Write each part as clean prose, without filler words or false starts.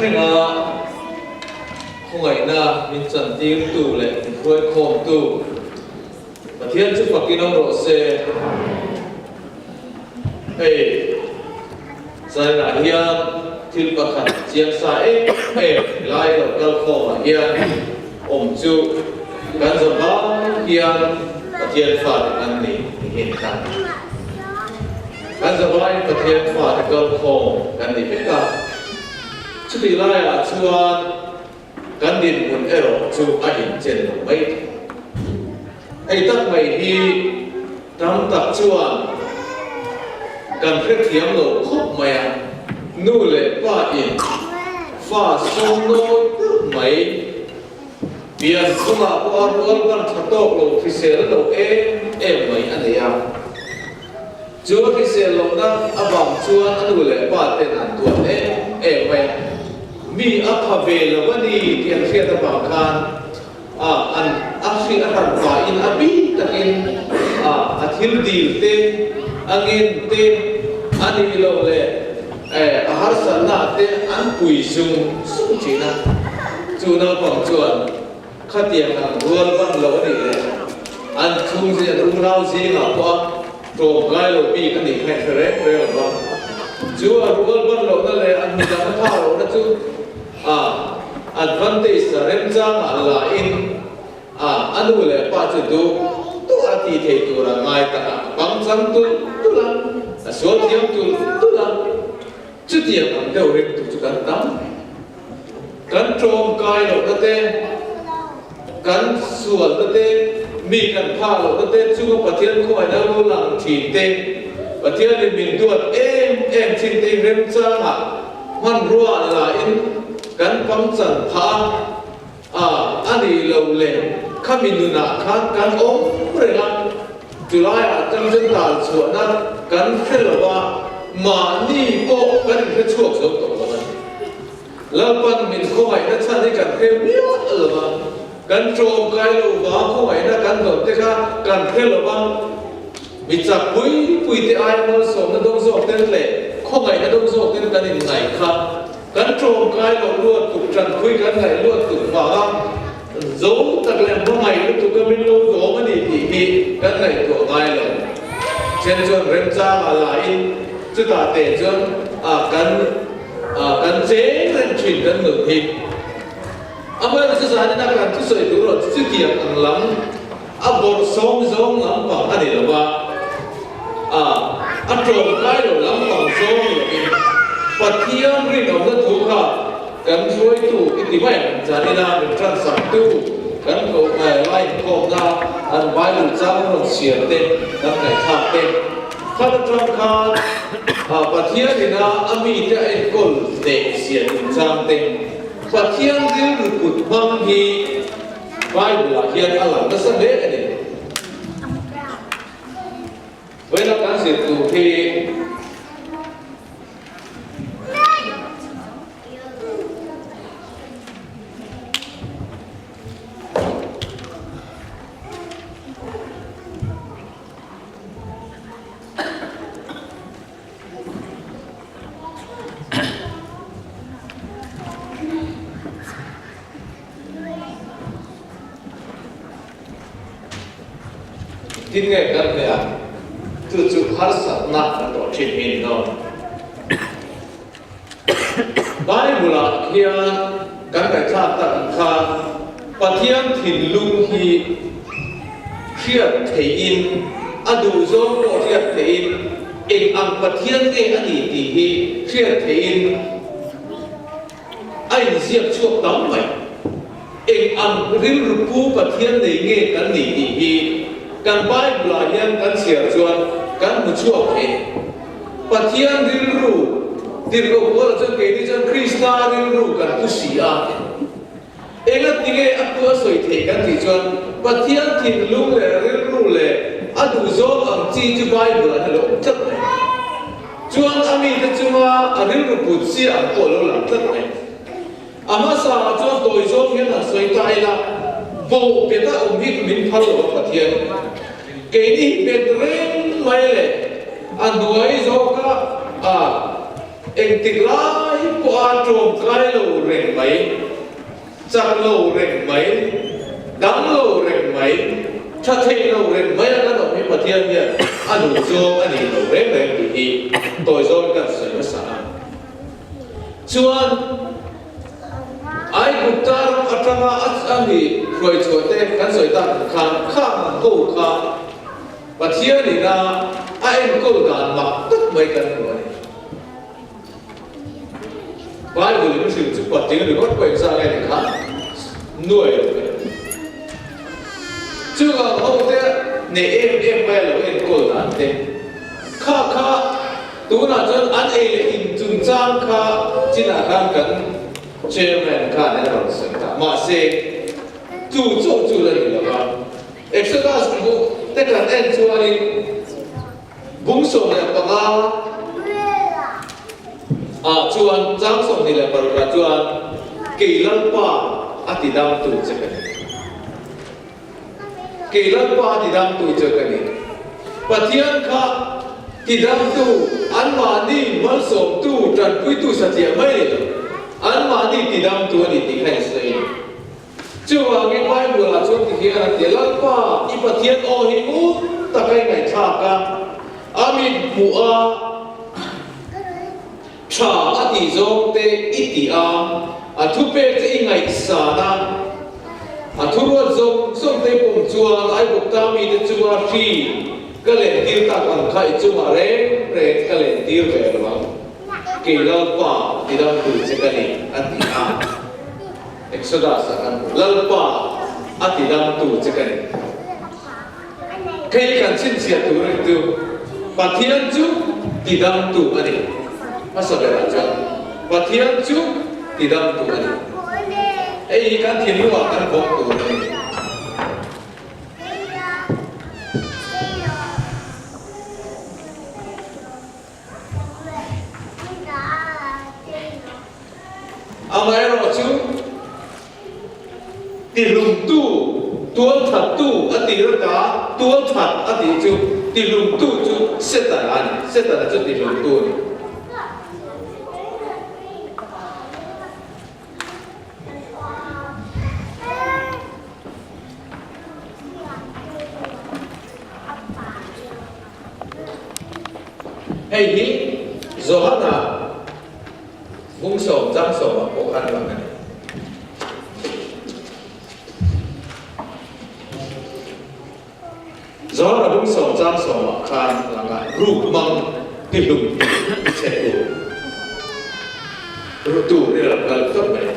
nên là không phải là mình chẳng tin tu lệ với khom tu và thiên chức Phật kinh ông độ xe ấy giải là hiền thiên Phật khẩn chiang sai em lại được cơ khổ mà hiền ôm chu gan dầm ba hiền và thiên Phật ăn nỉ hiện tại gan dầm ba và thiên Phật cơ khổ ăn nỉ biết cả chứ vì lại là chuan gan điện muốn ero chu ai hiện trên đồng mấy ấy tất mày đi tam tập chuan cần phép thiếm lộ khúc mẹ nu lệ pha in pha sông nôi mấy biển không là quan văn thật tốt lộ phi xe lộ em mấy anh ấy à chúa phi xe lộ đó bằng chuan nu lệ pha tên anh tuần em mấy mi áp về là vấn đề tiền xe ta bảo khan anh áp phi anh phải in abi takin thiếu điều tên anh em tên anh đi lâu lệ har sản na tên anh quỳ sung sung chỉ na chú nào bằng chuẩn khát tiền hàng vườn văn lâu đi lệ anh không gì rung rau gì ngọc qua trộm gai lâu bị anh đi khai phê rồi vâng chú ở vườn văn lâu đó lệ anh mình đang thao lâu đó chú advantage là em trang là in anh đủ lệ ba chữ tu ati thầy tu là ngay ta bằng sang tu là số tiền tu là chút tiền anh đều được tu chút ăn tắm cắn trôm cài đầu đó tên cắn sườn đó tên mì cắn pha đầu đó tên chú có phát hiện khỏi đâu luôn làm chỉ tên phát hiện thì mình tuột em chỉ tên em trang hoan rua là in cắn băng sẵn pha anh đi lâu lệ khám mình luôn cắn ốm rồi là từ lại trong dân tàn chuột na cắn phê là ba mà ni bộ cắn phê chuột giống tổ của mình là ban mình không phải nó chăn đi cắn phê biết là ba cắn trộm cái lâu ba không phải nó cắn đột thế khác cắn phê là ba mình chặt bụi thế ai nó sống nó đông dọc tên lệ không phải nó đông dọc tên cắn hình này khác cắn trộm cái lâu luôn cục trần khuy cắn này luôn cục vào dấu thật là hôm nay lúc tụi mình lâu dấu mà đi cái này của ai là trên chân rem ra mà lại chứ cả để chân cắn chế lên chuyển cắn ngược thịt bây giờ sẽ ra nên là cái sợi đủ rồi chứ kìa càng lắm bột sống lắm bằng cái này là ba trộn cái đồ lắm bằng sống rồi và thiên riêng nó rất thú cả cắn chuối tủ cái tí mày ra đi ra mình trang sẵn tu cắn cổ lại khom ra ăn vài lụt ra nó xỉa tên nó này thạp tên phát trong khan và thiên thì nó ami cái anh cồn để xỉa mình trang tên và thiên riêng được cụt băng thì vài là thiên ăn làm nó sẽ đế cái này với nó cắn xỉa tủ thì tin nghe cái này tu har sát na là tổ chức mình nó Bible là kia cái cha ta khá và thiên thìn lung hi khiết thể in đủ dấu bộ khiết thể in ăn và thiên cái anh đi hi khiết thể in anh diệt chuộc đóng vậy ăn riêng rupu và thiên để nghe cái đi hi kan Bible là nhân kan xỉa chuan kan một chuộc thế và thiên riêng ru có là chân cái đi chân Krista riêng ru kan tu xỉa em là tiếng cái áptua soi thế kan thì chuan và thiên thìn lung lệ riêng ru lệ đủ dấu âm chi chu Bible là lộ chất này chuan ami thế chunga riêng ru bút xỉa cổ lộ làm chất này ama sa chuan tôi dấu nghĩa là soi tai là bộ biệt ta hít mình phá lộ phát hiện cái đi biệt rèn mai lệ đuổi zo cả em tịch lại qua trộm cái lầu rèn mấy chặt lầu rèn mấy đắng lầu rèn mấy cha thề lầu rèn mấy là nó mới bật thiên nhỉ anh đủ cho anh đi lầu rèn thì tôi rồi cần sửa nó sao chuan ai cũng ta ở trong anh thì rồi chuột thế cái rồi ta khang khang câu khang và thiên thì là ai câu đàn mặc tất mấy cái rồi vài người mình sử dụng vật tiếng được quay ra ngay để khác nuôi chưa có hậu thế này em bây giờ em cô là thế khá tú nào cho anh ấy hình dung trang khá chỉ là đang cần chairman khá này là sự ta mà sẽ chủ là gì đó exodus cũng tất cả anh cho anh bung sổ này bằng chuan trang song ni le parura chuan kilalpa atidam tu chekani kilalpa atidam tu chekani pathian kha tidam tu anmani malsom tu tran pui tu satia mai anmani tidam tu ani ti khai sai chuan nge pai bula chuan ti hian kilalpa I pathian o hi u takai ngai tha ka ami mu'a cha ati zong te iti a thu pe te ngai sana a thu ro zong zong te pom chuan ai bok ta mi te chuwa thi ka len tir ta kan khai chuwa re ka len tir ve lo ke lo pa ti dam tu che ka ni ati a exodus an lal pa ati dam tu che ka ni kai kan chin sia tu re tu pathian chu ti dam tu ani masa beraja, bathian cu tidak tuan. Kan tiada akan bok tuan. Amai roju tilum tu tuan thật tu ati rata tuan thật ati cu tilum tu cu setan cu tilum tu. Hey hi Zohana bung som jang som ko kan lang ni Zohana bung som jang som kan lang ru mang ti lum che ru tu ni la kal top mai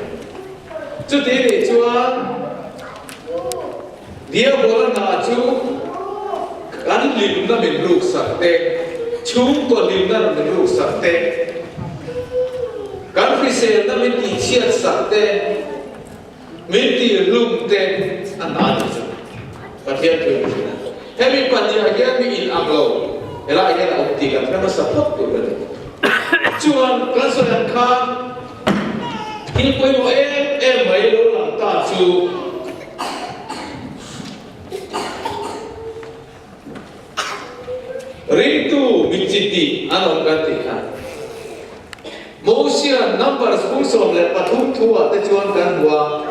chu ti ni chua dia bola na chu kan lim na min ru sa te chúng tôi liêm ra mình rủ sạch tê cán phi xe ta mình tì chiết sạch tê mình tì lùm tê anh nói gì chứ và thiên thường thế mình bạn gì là mình in áp lâu thế lại cái là ông tì gặp nó sắp hấp tụi mình chuan cái số lần khác khi quay một em mấy lâu làm ta chú Rintu Michiti anong gantihan. Mosian number sponsor le pathum thua te chuan kan hua.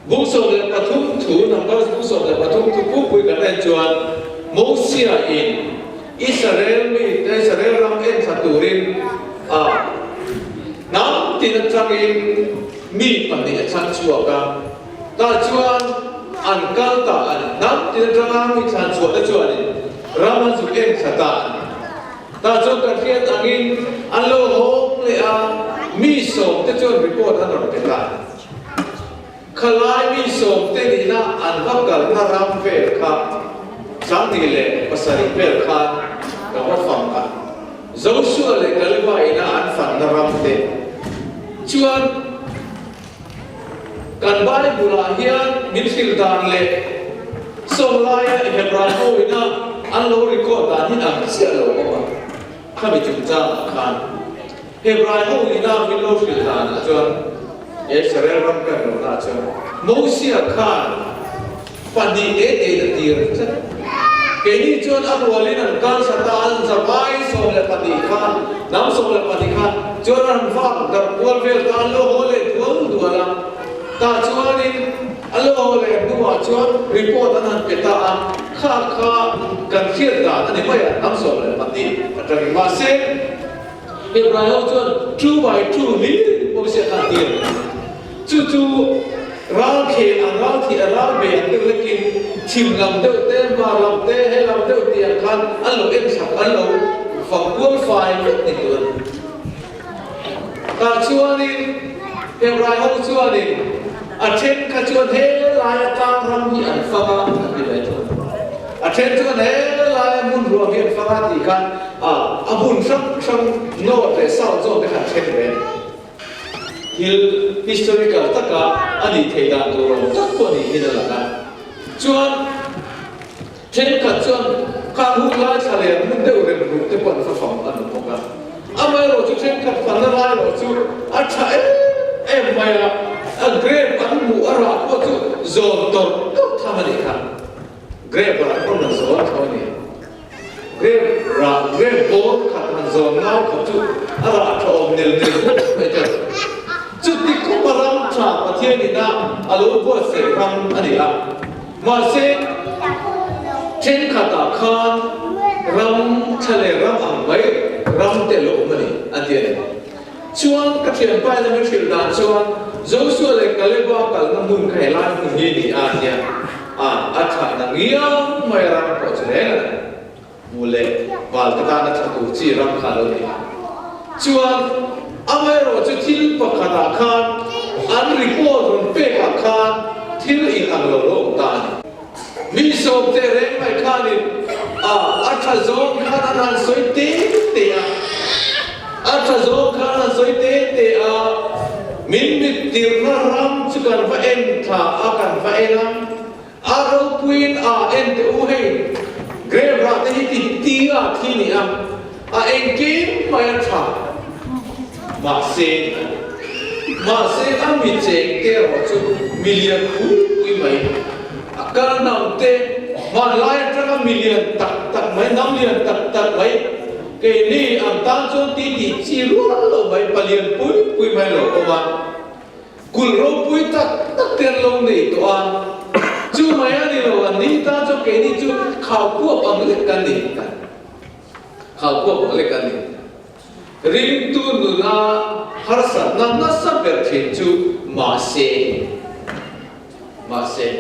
Sponsor le pathum thu number sponsor le pathum thu pu pui kan le chuan Mosia in Israel ram en saturin nam tin changin mi pani chan chua ka ta chuan an kal ta an nam tin ranga mi chan chua ta chuan raman zu em sata ta chuan ka khiat angin an lo ho le a mi som ta chuan report an ro te ta khalai mi som te ni na an vakal na ram ve kha sang ni le pasari per kha ka wa fam ka Joshua le kalwa ina an fan na ram te chuan kan bai bula hian minsil dan le solaya hebrano ina an lo record dan hin ang sia lo ma khami chung cha khan hebrano ina min lo fil dan chuan Israel ram ka lo na chuan Mosia khan pani e da tir ini cuan arwalin kan satan sabai soal pati kan nam soal pati kan cuan fak terkual vel kan lo oleh tuan dua ta cuanin alo oleh dua cuan report anan peta kha kan khir da ani maya nam soal pati atari masih Ibrahim cuan 2 by 2 ni boleh kan dia cucu rau ke rau ti rau be tu lekin chim lam tu te ma lam te he lam tu ti kan alo en sak alo fa qualify ni tu ta chuani Ibrahim chuani a chen ka chuan he la ta ram hi an fa ni le tu a chen chuan he la mun ro hi fa ti kan a bun sam no te sao zo te kan chen be historical taka ani theda to ro tak ko ni hina la chuan chen ka chuan ka hu la chale mun de ore ru te pan fa fam an ko ka amai ro chu chen ka pan la ro chu a tha em maya a grave an mu ara ko chu zon tor to thamani ka grave ra ko na zo thoni grave bo ka na zon na ko chu ara thom nel me chaจุดที่เขารำชาประเทศนี้นะอารมณ์ว่าเสียรำอันนี้ละมาเสียเช่นขัดขานรำทะเลรำอ่างไว้รำเตลโอมันนี่อันเดียวชวนกระเทียมไปแล้วไม่ชิลดานชวนโจ้ชวนเลยก็เลยบอกกันน้ำมุนไข่ล้านมุนยี่นี่อันเดียวอาชานังเงี้ยไม่รำก็จะเล่นมูเล่บาลกตานัทตุจีรำขาโลนี่ชวนอาไม่รู้จะทิ้งปากกาคานอันรีพอร์ตเป๊ะคานทิ้งอีกอันโลโลตานมีสอบเตเรงไม่คานิอัฐโจคานันสวยเตะอัฐโจคานันสวยเตะมินมิติระรำชุกันฟ้าเอ็นท่าอากันฟ้าเอ็นอารูปุยนเอ็นเตอูเฮเกรบรัตที่ตีที่นี่เอ็นเกมไม่ท่ามาเซอามิเจงเตอร์ว่าจุมิลเลียนคุยไหมการนำเตมาไล่ตระมิลเลียนตักไหมน้ำเลียนตักไหมเกนี่อันตั้งจนตีจีรัวลงไปปเลียนปุยไหมหรอกว่ากุลโรปุยตักเตียนลงในตัวจูไม่อันนี้หรอกนี่ตั้งจนเกนี่จูข่าวพวกอังเล็กกันนี่ข่าวพวกอังเล็กกันนี่ริมตุนุนาฮาร์สันนัสเปอร์เทนจูมาเซ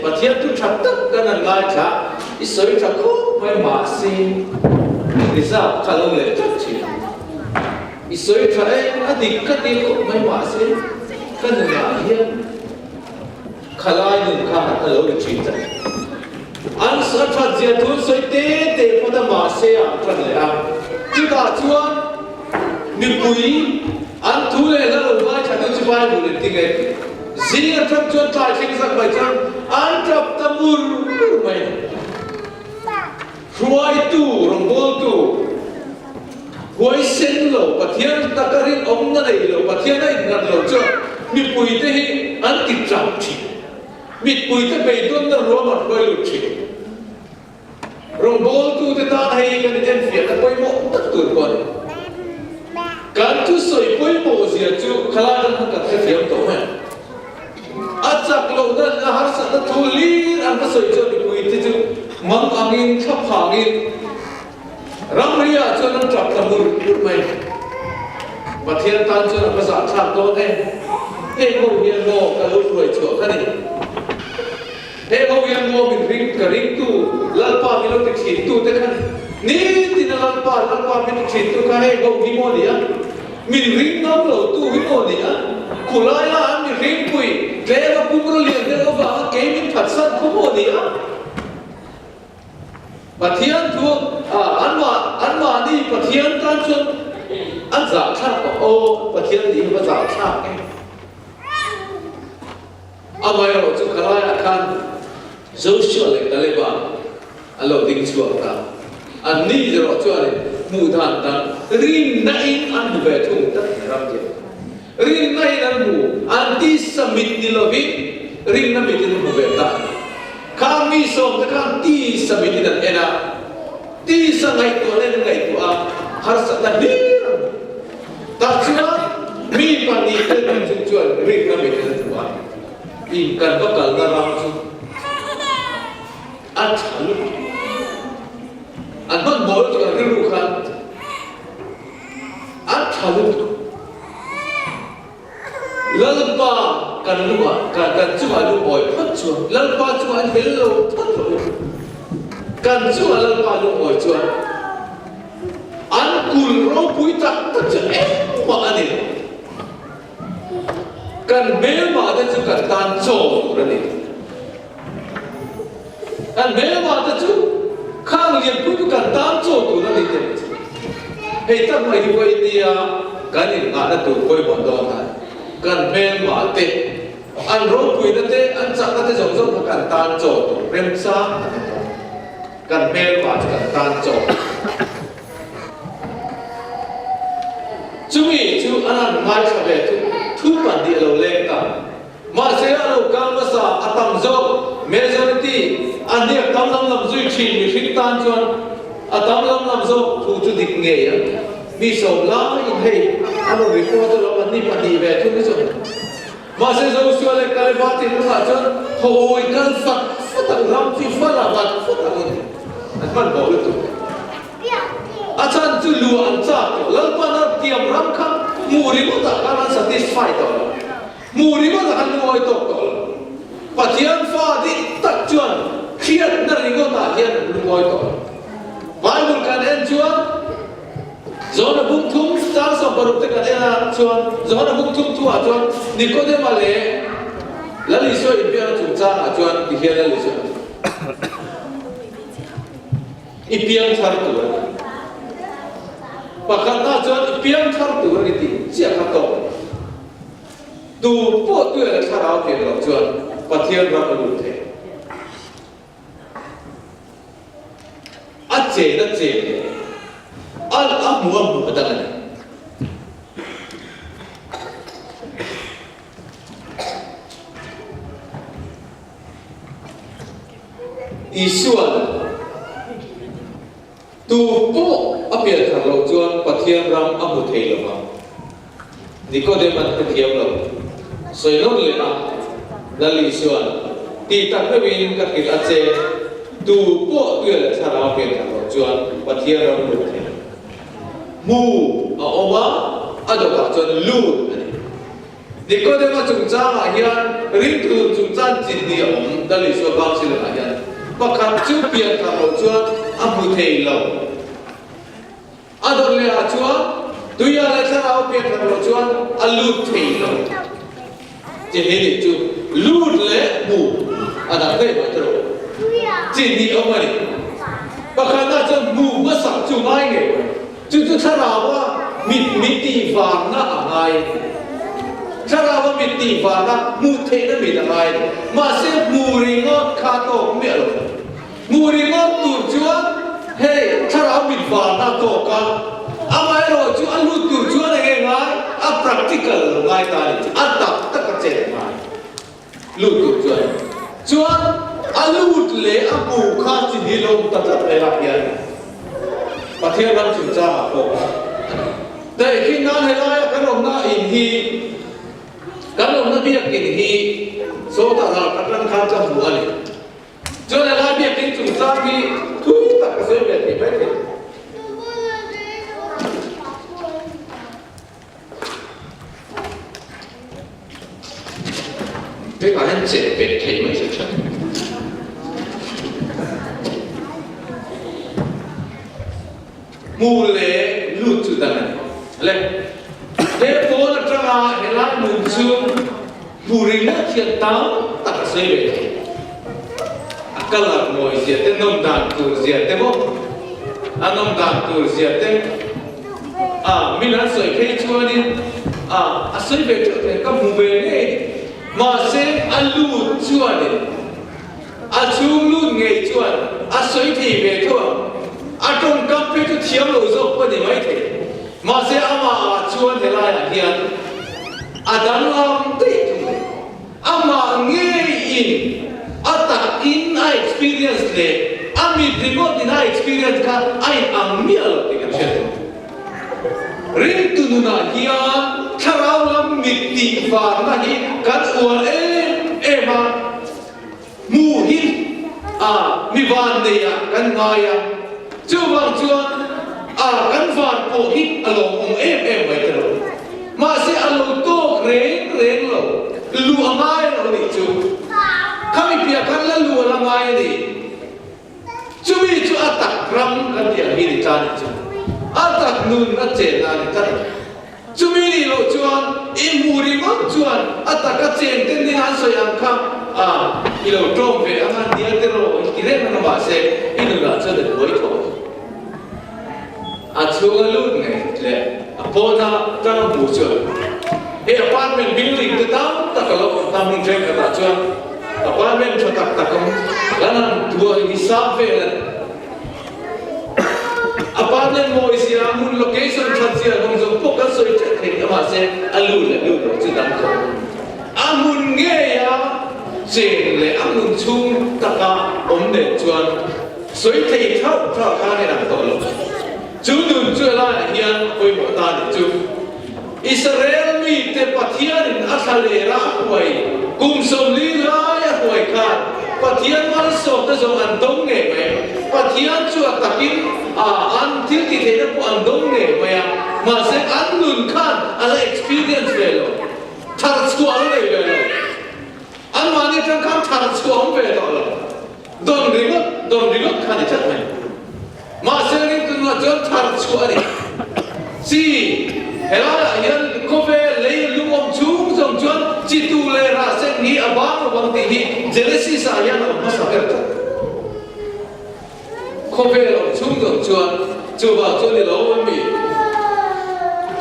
ปัจจัยตุชัดตักกันนั่นไงจ้ะอิสระก็ไม่มาเซอิสระข้าลงเลยจัดชีอิสระเองอดีตก็ดีก็ไม่มาเซกันนั่นไงเฮียข้าลายหนึ่งข้าข้าลงเลยชีจัดอันสัตว์เจ้าทุนสวยเตะพอดมาเซกันเลยจุดอาจวนมีปุยอันทุเรศแล้วว่าฉันจะไปบุรีติเกตสิ่งที่ทำจนตายทิ้งสักใบจังอันจับตะมุรไม่รวยตู้รองบอลตู้รวยเส้นโลปัทยานตะการินอมนั่นเองโลปัทยานนั่นนั่นโลจ้ะมีปุยเตะอันติดจับทีมีปุยเตะไปต้นนั่นรวมมาไปลุชีรองบอลตู้เตะตาให้กันเอ็นเฟียต์ไปหมดตักตัวก่อนการทุสอยปุยโมเสียจูขลาดันกับเทียมตัวมันอาจากโลดันอาหารสัตว์ทุลีอันก็สอยจูปุยที่จูมังอังอินขับหางินรังเรียจูนั้นจับตะมุรไม่มาเทียนตันจูนั้นภาษาชาติโตเองเฮ้ยโมเวียนโมกับลูกรวยชั่วกันนี่เฮ้ยโมเวียนโมมีริงกับริงตู้ลัลปามีลูกติดขีดตู้แต่กันนี่ที่นั่นลัลปามีติดขีดตู้กันเฮ้ยโมมีโมเดียมีริงน้ำเหลวตู้วิโมเดียคุลายอันมีริงปุยเจ้าปุกรุเลียนเจ้าบ้าเกมินผัดสัตว์คุโมเดียปัทยันทัวอันว่านี่ปัทยันตั้งจนอันสาวชาติโอ้ปัทยันดีภาษาชาติเอาไว้เราจุกขลายอาการโซเชียลเลยกันเลยว่าอันเราดิ้งชัวร์กันอันนี้จะเราชัวร์เลยมูดานตั้งริมนั่งอันดูแบบทุ่งตั้งรับเจ้าริมนั่งอันดูอันที่สมิทนิลวิริมนั่งมิทนิลวิแบบตั้งข้ามีสองแต่ข้าที่สมิทนิลเอ็นะ ti sangai to le ngai to a har sa ta ni ta chua mi pa ni te chu chuan ri na mi te tu a in kan ba kal na ram chu a chalu an ban bol to ri ru khan a chalu lalpa kan luwa kan chua lu boy phat chua lalpa chua hello phat lo kan chua lalpa lu boy chua an kul ro pui tak ta cha ma ani kan mel ma da chu kan tan cho ra ni kan mel ma da chu khang lian pui tu kan tan cho tu ra ni te hei tak mai di koi dia kan ni nga da tu koi ma do ta kan mel ma te an ro pui na te an chak na te jong jong kan tan cho tu rem sa kan mel ma kan tan cho chumi chu anan ngai sa be tu thu pan di lo le ta ma se alo kam ma sa atam zo majority an dia kam lam zui chin mi thik tan chuan atam lam zo thu chu dik nge ya mi so la in hei alo report lo an ni pan di be thu ni so ma se zo su le kal ba ti lu ha chuan hoi kan fat fat ram fi fa la ba fat ni an man bo lu tu achan chu lu an cha lalpa na tiam ram kham muri mo ta kan satisfy to muri mo ta kan loi to to pathian fa di tak chuan khiat na ri go ta hian loi to bible kan en chuan zona buk thum sang so baruk te kan ena chuan zona buk thum tu a chuan nikodem ale lali so in pia chu cha a chuan ti hian lali so i piang thar tu pakhat na chuan piang thar tu ni ti chia kha to tu po tu la tharau ke lo chuan pathian ra lu the a che na che al a mu da na isuan tu po apia thar lo chuan pathian ram amu thei lo ma nikodem an pathiam lo soinon le a lali suan ti tak me win ka kil a che tu po tu le thara apia thar lo chuan pathian ram mu thei mu a oma adoka chuan lu nikodem a chung cha a hian ring tu chung chan chin ni om lali suan bang sil a hian pakhat chu pian thar lo chuan amu thei lo ador le a chuan tuya le thara apia thar lo chuan alu thei lo je he chu lu le mu ada kai ba tro chin ni om ani pakhat na chu mu ma sak chu mai nge chu thara wa mi ti va na angai thara wa mi ti va na mu thei na mi da ngai ma se mu ri ngot kha to me lo mu ri ngot tu chuan hey thara mi va na to ka amai ro chu alu tu chuan nge ngai a practical ngai ta ni a tak tak ka che mai lu tu chuan alu le a bu kha chi ni lo ta ta le la hian pathian ram chu cha ma ko dai khi na he la ka rom na in hi ka rom na biak in hi so ta la ka ran kha cha bu ani cho la la biak in chu cha bi thu ta ka se be ti ba ni cái gọi anh sẽ biệt thị mới sự thật mù lệ lụt chữ tầng này lệ để phố là tra hệ lại mù xương mù rình nước thiệt táo tạc xây biệt thị các lạc ngồi diệt tên nông đàn tù diệt tên bốc nông đàn tù diệt tên mình đã sợi khê chua đi xây biệt thị các mù bề này mà sẽ alu chuan ni chung lu ngei chuan soi thi ve thua trong kam pe tu thiam lo zo pa ni mai the mà sẽ ama chuan he lai hian dan lam te ama nge in ata in experience le ami remote in experience ka ai ang mial ti kan siya rin tununa hiya tharau lam mitti fa na hi kan uar ma mu hin mi van ne ya kan ngaya chuwang chuan kan van po hi along mai tero ma se along to reng lo lu angai lo ni chu kami pia kan la lu angai ni cumi chu atak ram kan dia hi ni chan chu atak nun na che na ni kan cumi ni lo chuan muri ngon chuan atak ka chen ten ni han so yang kha ilo trom ve angan dia tero kire na ba se inu la cha de boi tho chu lu ne le apona ta bu chu apartment building te tam ta ka lo tam ning chen ka ta chuan apartment cho tak takam lanan dua ini sampai apartment mo isia mun location transia hong zo pokan so ite ke ama se alu chu dan ko amun nge ya chen le amun chung taka om de chuan soi thei thau thau ka ne na to lo chu nun chu la hian koi mo ta ni chu Israel mi te pathian asalera huai kum som li la ya huai ka pathian mal so ta zo an dong nge me pathian chu atakin an til ti the na po an dong nge me ya ma se an nun khan ala experience ve lo thar chu an le ve lo an ma ne tang kam thar chu an ve lo don ringot khan chat me ma se rin tu na jon thar chu ani si hela yan kobe le lumom chung song chuan chitu le ra se ni abang bang ti hi genesis ayan ma sa ker ta kobe lo chung song chuan chu ba chu ni lo mi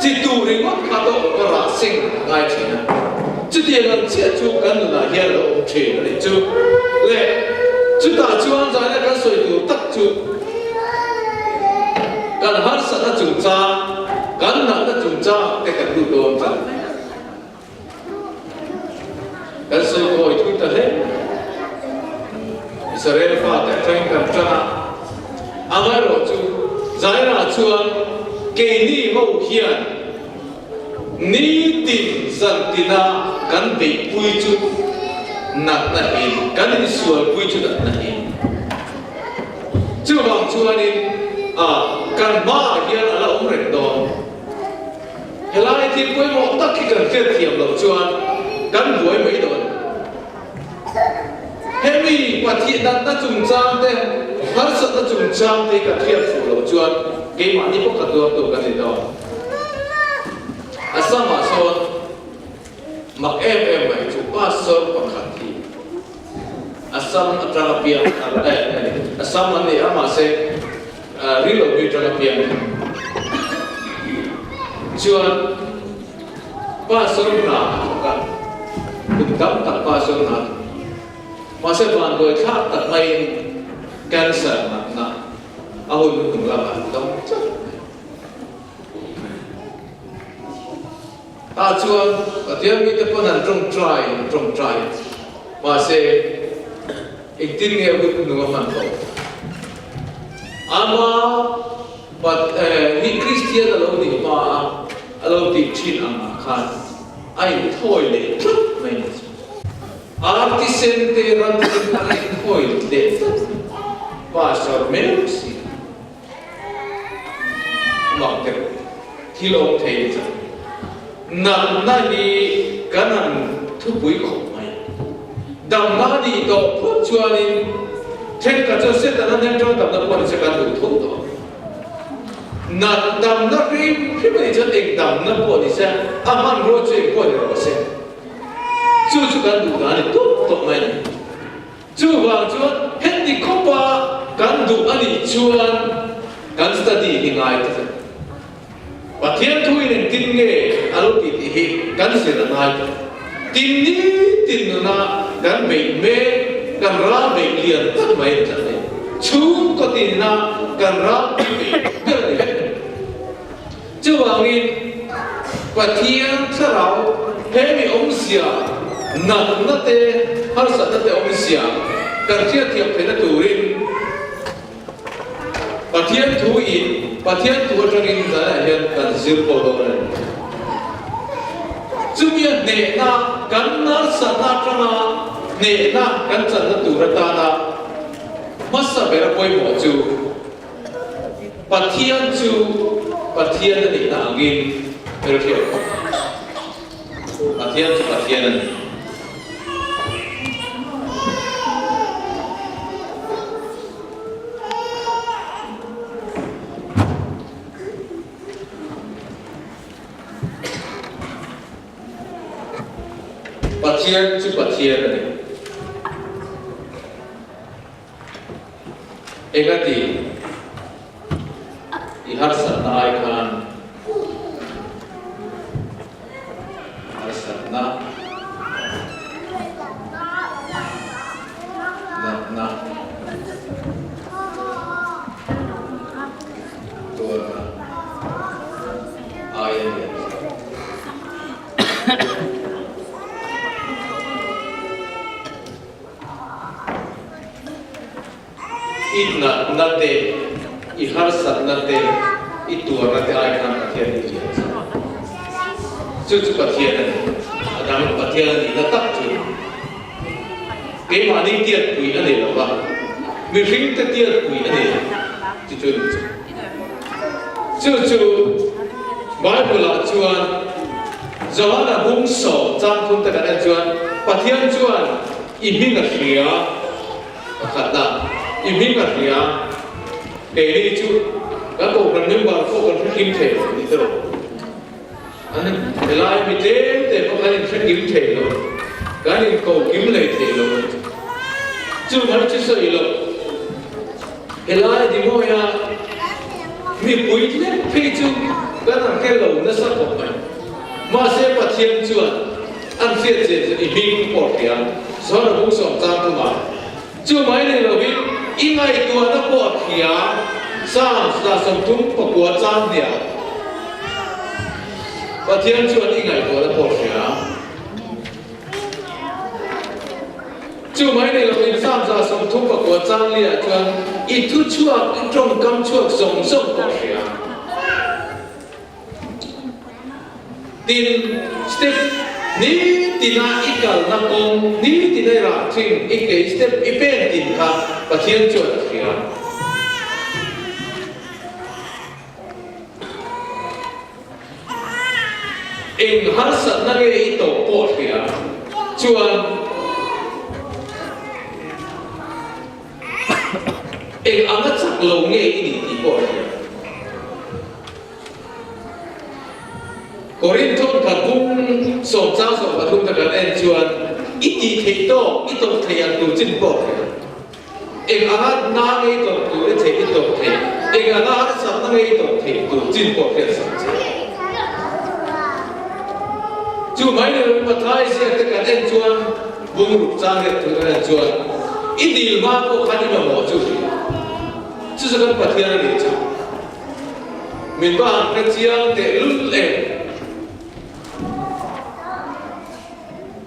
chitu ring wa kha to ko ra sing ngai china chu ti lan che chu kan na ya lo che le chu le chu ta chuan za na kan soi tu tak chu kan har sa na chu cha kan na na chung cha te kan du do cha kan so ko I tu ta he Israel fa ta train kan cha amar ro chu zaira chuan ke ni ho hian ni tin san tina kan be pui chu na hin kan ni sual pui chu na hin chu bang chuan in kan ma hian ala om ren do helai ti koi mo tak ki kan fe thiam lo chuan kan buai mai don hemi pathi dan ta chung chang te har sa ta chung chang te ka thiam fu lo chuan ke ma ni ko ka do kan ni do asama so mak mai chu pa so pa khati asam atara pia asam ani ama se rilo bi atara pia chuan pa som na ka dam tak pa som na ma se ban goi thak tak mai cancer na ahun tung la ba dam chuan atiam mi te ponan trong try ma se iktin nge bu nu man ko ama but ni Christian alo ni pa alo ti chin ang khan ai thoi le mai artisan te ran te ai thoi le pastor mercy mak te thilong thei cha nan na ni kanan thu pui ko mai dam na ni to phu chuanin thek ka cho se ta nan cho dam na ko se kan du thu to nan dam na pri mai cho ek dam na po ni se aman ro che ko ni ro se chu kan du na ni to mai chu wa chu het ni ko pa kan du ani chuan kan study ni ngai ta Pathian thui nen tin nge alo ti hi kan se na nai tin ni tin na kan me kan ra me lian tak mai ta ne chu ko tin na kan ra me ber ne chu wang in Pathian sarau he mi om sia na te har sa te om sia kan tia thiam pe na turin Pathian thu in Pathian thu trangin zala hian kan zir po do ran chumia ne na kan na sana tranga ne na kan chan na turata na masa bera poi mo chu Pathian ni na angin pero thio Pathian ni Pathian ni egati ihar satna ikan har satna na tuan ayat itna nate ihar sat nate itua nate ai kan Pathian ni chu Pathian adam Pathian ni na tak chu ke mani tiat pui ane la ba mi ring te tiat pui ane chu Bible la chuan Zohana bung so chang thum ta kan chuan Pathian chuan imin na hria khata imin na hria Eri chu các bộ cần nên bảo phụ cần kim thể đi thôi anh lại bị thế có cái phải kim thể rồi cái này cầu kim lấy thể rồi chứ mà nó chỉ sợ rồi lại thì mọi à mình quý thế phi chu cái thằng cái lẩu nó sắp bọc mày mà sẽ bắt thiên chuột ăn xiết xiết imin bỏ tiền sau đó cũng sòng trang thôi mà chứ mấy này là biết ít ngày tua nó bỏ tiền sang sa som tum pakua chan dia Pathian chuan i ngai ko la por sia chu mai nei lo in sam sa som tum pakua chan lia chuan i thu chuak in trong kam chuak som por sia tin step ni tina ikal na kong ni tina ra thing ike step ipen tin kha Pathian chuan sia in har sat na ge i to po hria chuan in anga chak lo nge i ni ti po hria Korinthon ka bung som cha som ka thum ta kan en chuan i ti thei to thei an tu chin po hria in anga na ge to tu e thei i to thei in anga har sat na ge i to thei tu chin po hria sam chu mai ne ma thai se te kan en chuan bung rup chang le tu kan chuan i dil ma ko khani ma mo chu sa kan Pathian ni chu min ba an ka chiang te lut le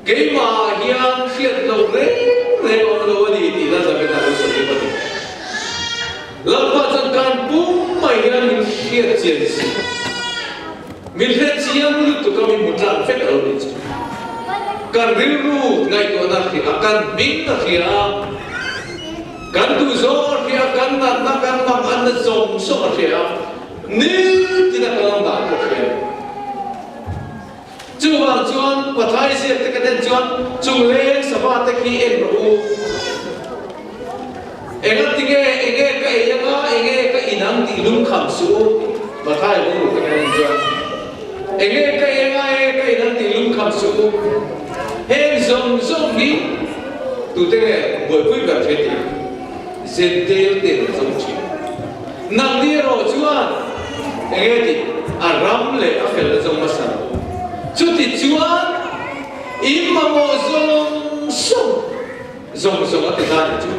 ke ma hian khiat lo re on lo ni ti la sa be ta so ni pa la pa chan kan bum mai hian min khiat chen si min het chiang lu tu ka min mutran fet alo ni chu kan rilu ngai to na khi akan bing na khia kan tu zo khia kan na kan mam an na zom so khia ni ti na kalam da ko khia chu wa chuan pathai se te ka den chuan chu le sa ba te khi en ru ega tinge ege ka yanga ege ka inang ti lum kham su pathai ru ka den chuan ege ka inang ti lum kham su hen zom ni tu te boi pui ga the ti zen te zom chi nang ni ro chuan ege ti aram le a fel zom masa chu ti chuan imma mo zom a te ta chu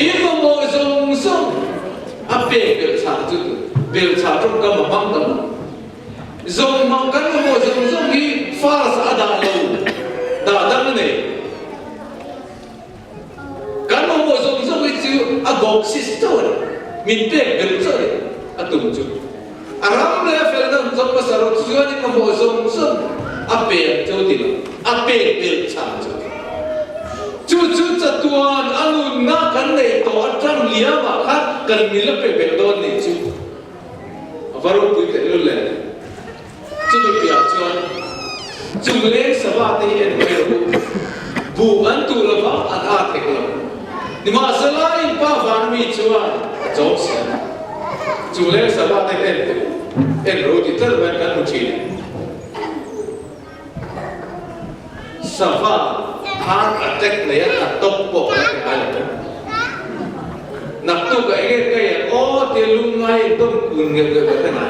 imma mo zom a pe bel cha chu bel cha trong ka ma mang tam zom mang kan mo zom hi far sa da lo da dang ne kan mo zom hi chu a gok sister min pek bel choi atum chu aram le fel na zong pa sarot chuan in mo zong zong ape chu ti ape bel cha chu chu chatuan alun na kan nei to atram lia ma khat kan mil pe bel don ni chu avaru pui te lu le chu bi pia chuan chu le saba te en me bu an tu la ba an a te ko ni ma salai pa van mi chuan chok sia chu le saba te en ro ti tar ban kan chi saba heart attack le ya top po ka ai nak tu ka ege ka ya o te lungai dom kun nge ka ta na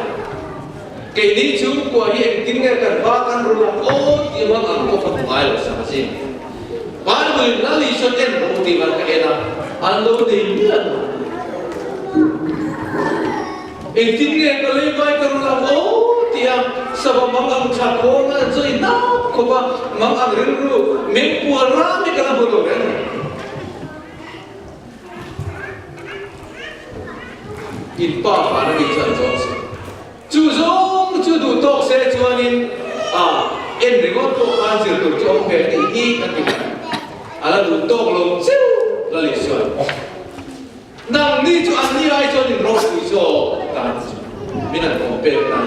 ke ni chu ko hi ek tin nge kan ba kan ru la o ti ma ang ko fa ngai la sa si ban bu na li so ten ro ti ba ka ena an lo de ni la ek tin nge ka le bai ka ru la o ti am sa ba mang ang tha ko na zoi na ko ba mang ang rin ru me pu ra me ka na bo lo ren in pa fa na bi chan zo chu zong chu du tok se chuan in en ri go to kan sir tu chu pe ni hi kan ti ala du tok lo chiu la li chuan nang ni chu an ni ai chuan in ro pu so ta min an ko pe ta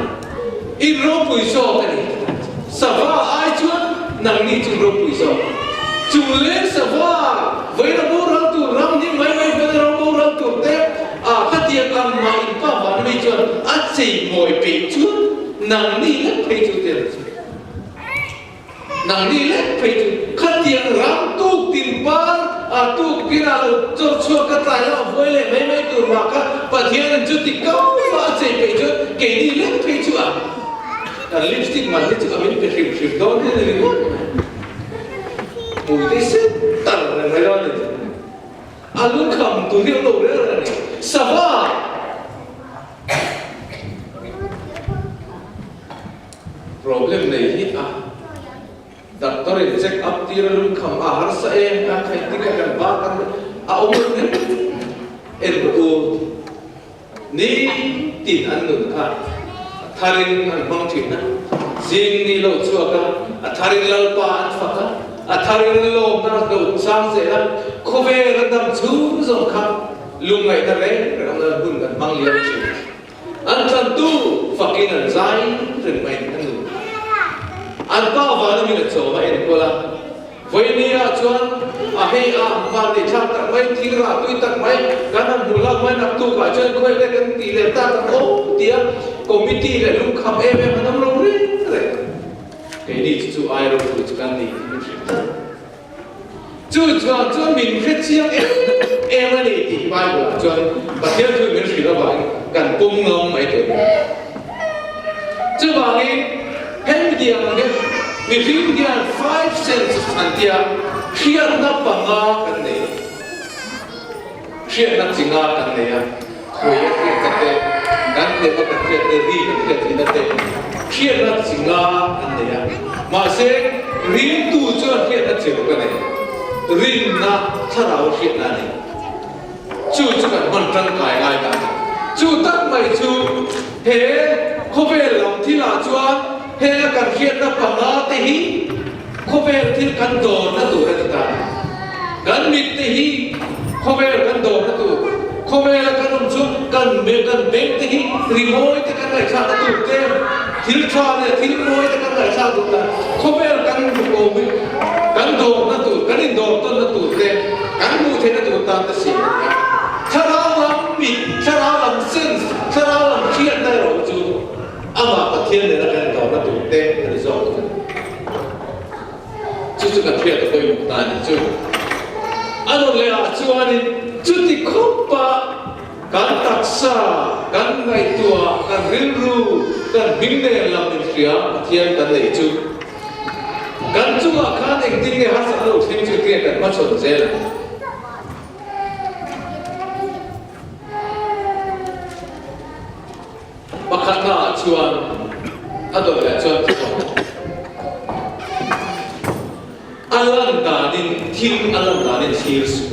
in ro pu so ka ni sa va ai chuan nang ni chu ro pu so chu le sa va vai na bo ram tu ram ni mai mai pe ram bo ram tu te khát tiền ăn mà in pa van mi chuan a chei moi pe chuan nang ni le pe chu te nang ni le pe chu khát tiền ram tu tin par tu kina lo cho cho ka tai la voi le mai mai tu ma ka pa thian chu ti ka fa chei pe chu ke ni le pe chu lipstick ma le chu amin pe khip don ne le mo mui de se tar ne la ne alun kham tu ri lo re ne sava problem này hi doctor in check up tir lun kham har sa e khai ti ka kan ba kan om ne er u ni tin an nun kha tharin an bang thin na jing ni lo chua ka tharin lal pa an fa ka tharin lo na do sang se la khove radam chu zo kha lung ngai ta re ram la hun kan mang liam chi an chan tu fakin an zai rin mai an lu an pa va na mi na cho ma en ko la voi ni a chuan he ma ni tha ta mai thi ra tui tak mai kan an hu la mai nak tu ka chen khoi le kan ti le ta ka o tia committee le lung kham e me manam lo re ke ni chu ai ro chu kan ni chu min khet chiang em này thì bài của cho và theo tôi miễn phí là bài cần cung ngông mấy tuổi chứ bà ấy hết tiền cái miễn phí tiền 5 cents ăn tiền khiên nó bằng ngã cái này khiên nó chỉ ngã cái này à thôi cái cái gắn để có cái để đi cái gì đó để khiên nó chỉ ngã cái này à mà sẽ riêng tu cho khiên nó chỉ cái này riêng na thà nào khiên này chú cần hoàn trang cải lại cả chú tắc mày chú thế không về lòng thì là chúa thế là cần khiết nó bằng ngã thế hi không về thì cần đồ nó tụ ra tất cả cần mít thế hi không về là cần đồ nó tụ không về là cần ông chú cần bếp thế hi thì môi thì cần lại sao nó tụ thêm thiếu cho này thiếu môi thì cần lại sao tụ là không về là cần đồ cần đồ nó tụ cần in đồ tôi nó tụ thêm cần mua thế nó tụ tam tất xìถ้าเราลำมิดถ้าเราลำซึ่งถ้าเราลำเครียดได้หรอจูอามาประเทศในการต่อมาตุเต้ในสองจูกันเครียดตัวอยู่ตายจูอันนั้นเลยจูอันนี้จูที่คบปะการตักษาการไงตัวการเรียนรู้การบิ่งเนลำเป็นเสียเทียนกันเลยจูการจูอาคารเองที่เนี่ยฮัสซันลูกที่จูเกี่ยกันมาชนเซลbakatna chuan ado le chuan alam danin thil alam danin thil su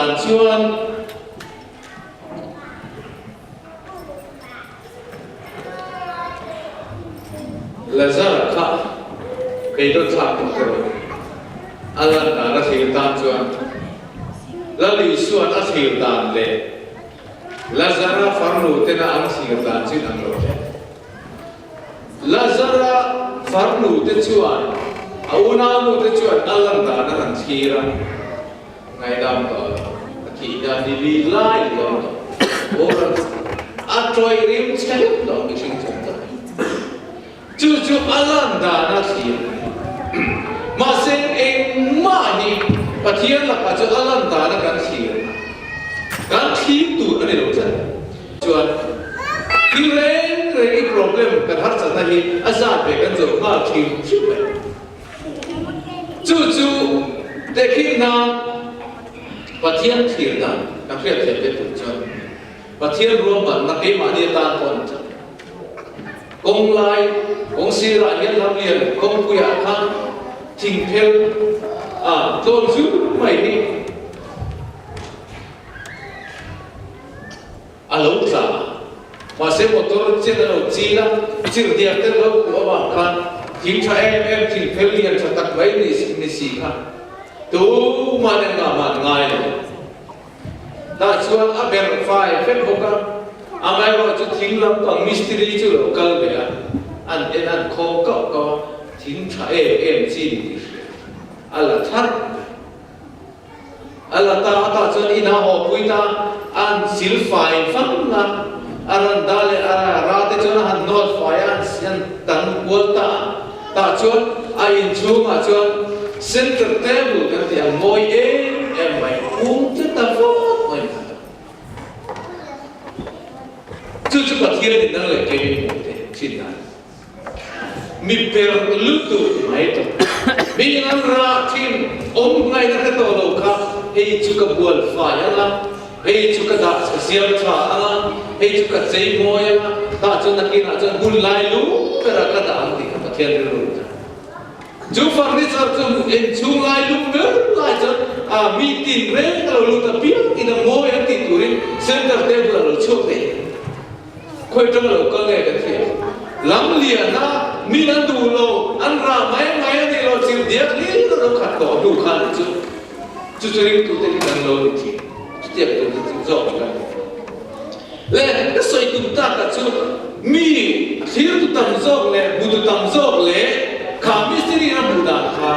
đàn chuan là ra là khác cái đó khác một cái Alan đã thiêu tan chuan là lý xuân đã thiêu tan lệ Lazara farnu tena ang singatan sin ang lo Lazara farnu te chuan auna mu te chuan alam da na han thira ngai dam to ki da ni li lai lo ora a troi rim chai lo ni sing chang ta chu alam da na thira ma sen eng ma ni pathian la pa chu alam da na kan thira kan thi tu ani lo chan chuan ki reng reng problem kan har chan na hi azat be kan zo ma thi chu be chu te khi na pathian thir na ka khia the te tu chuan pathian rom ban na ke ma ni ta kon chan kong lai kong si ra hian lam lian kong puya kha thing phel ton chu mai ni alo tla mà xe motor trên là chi la chỉ được tiền tên đâu của bạn kan chính cho em chỉ phải liền cho tắc mấy ni xì kan tu mà nên là mà ngay đã chuan a verify Facebook a mai lo cho thính lắm bằng mystery chứ đâu cần về anh khó có thính cho em chi là thắt là ta cho ina họ vui ta an sil fine phăng na aran dale ara rate cho na han not fire an sian tan volta ta cho in chu ma cho center table kan ti ang moi em mai chứ ta phô mai chu pa thia ni na le ke ni chin na mi per lutu mai to mi nan ra tin ngai na to lo ka hei chu ka bual fire la hei chu ka da siam tra ala hei chu ka chei moi ala ta chu na ki na chu bul lai lu pera ka da ang ti ka pathian ru chu furniture chu en chu lai lu mer lai chu mi tin re ka lu ta pi in a moi an ti turin center table lo chu te khoi trong lo ka le ka thi lam lia na mi nan du lo an ra mai ni lo chim dia ni lo khat ko du khan chu ring tu te kan lo ti tiap tu ti zo kan le ka soi tu ta ka chu mi thir tu tam zo le bu tu tam zo le kha mi siri na bu da kha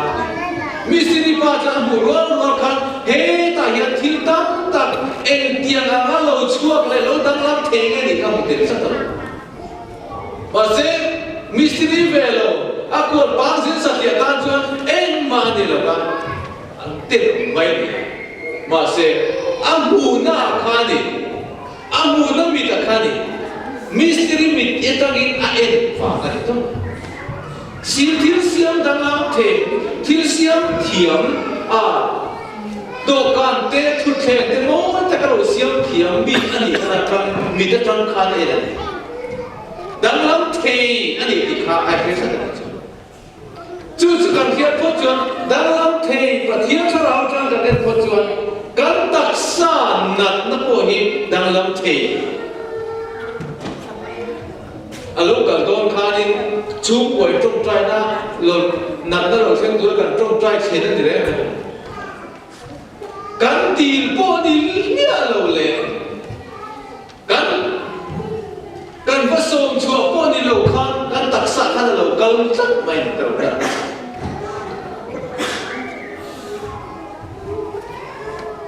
mi siri pa cha bu ro khan he ta ya thil tam ta en tiang a lo chuak le lo dang lam theng ni ka mu te sa ta ba se mi siri velo akor pa sin sa ya tan chuan en ma ni lo ka tên mai mà sẽ amuna khani amuna mit khani mystery mit etagin aen fa kan to sil thil siam dang lam the thil siam thiam do kan te thu the te mo ta ka ro siam thiam mi ani kana kan mi ta tang khan e la dang lam the ani ti kha ai pe sa chu kan khiat pho chuan dang lam thei pathian tha rau tang ka den pho chuan kan tak sa nat na po hi dang lam thei alo kan don khanin chu poi trong trai na lo nat na lo sen tu kan trong trai chen na dire kan til po ni nia lo le kan va som chua po ni lo khan kan tak sa khan lo kal sak mai tau da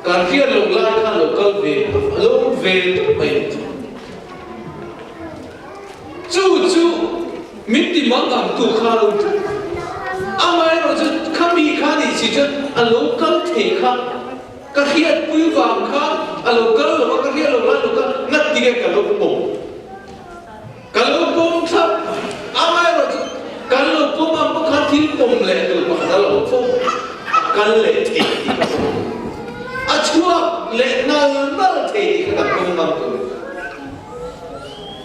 kan kia lo lai khan lo kal ve mai chu miti mangam tu kha lo amai ro chu khami khani chi chu a lo kal the kha ka khiat pui wang kha a lo kal lo ka khiat lo lai lo ka ngat ti ke ka lo pom kalau pom thap amai ro kalau pom am pa khan thil pom le tu pa da lo pom kan le thi a chua le na thi ka pom am tu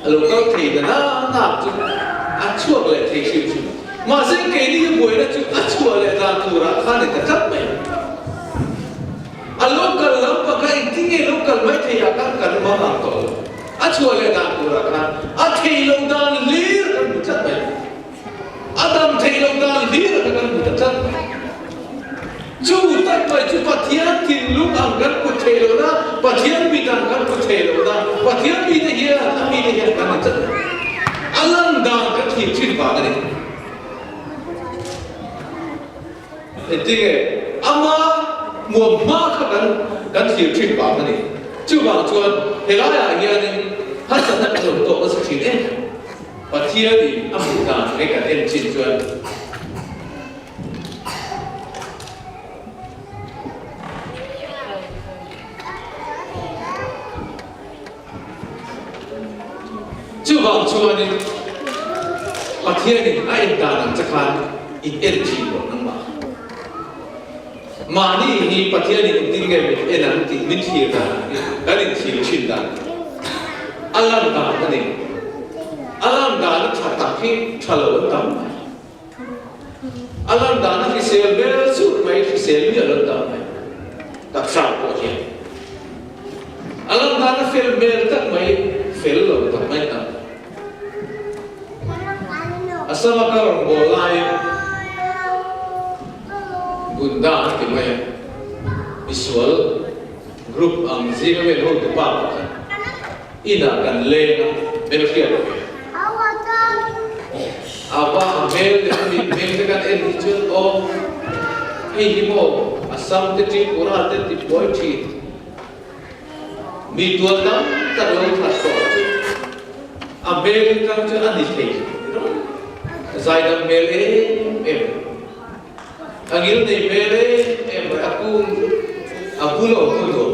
alo ka thi da na tu a chua le thi chi ma se ke ni boi na chu a chua le da tu ra khan ne ta kap me local lampa ka intingi local mai thei akan kan ma ang to chua le dan pura kan thei lo dan lir kan butat mai adam thei lo dan lir kan butat chu tak mai chu pathian tin lu ang kan ku thei lo na pathian bi dan kan ku thei lo na pathian bi de ya ami de ya kan chat alam dan ka thi chin ba ni Jadi, ama mua ma kan hiểu chuyện bảo cái này, chứ bảo chuan thế là nhà nên hát sản xuất được tổ sự chuyện ấy, và thiên thì âm cả cái cả tiền chuyện chuan, chứ bảo chuan nên và thiên thì ai ta làm chắc là ít tiền chuyện của nó mà. Mani ni pathian ni tinggal enan ti minthir da garin thil chin da alam da ni alam da na thata khi thalo tam alam da na ki sel bel su mai ki sel ni alam da mai tak sa ko hi alam da na fel bel tak mai fel lo tak mai ta asama ka ro bolai Bunda ke mai visual group ang zero men hold pa ina kan le na benefit awa mel de kan edition o hi mo asam te ti pura te ti boy ti mi tua tam ta lo tha ko a mel kan cha ani te zaidam mel em Angil ni mere aku lo tu.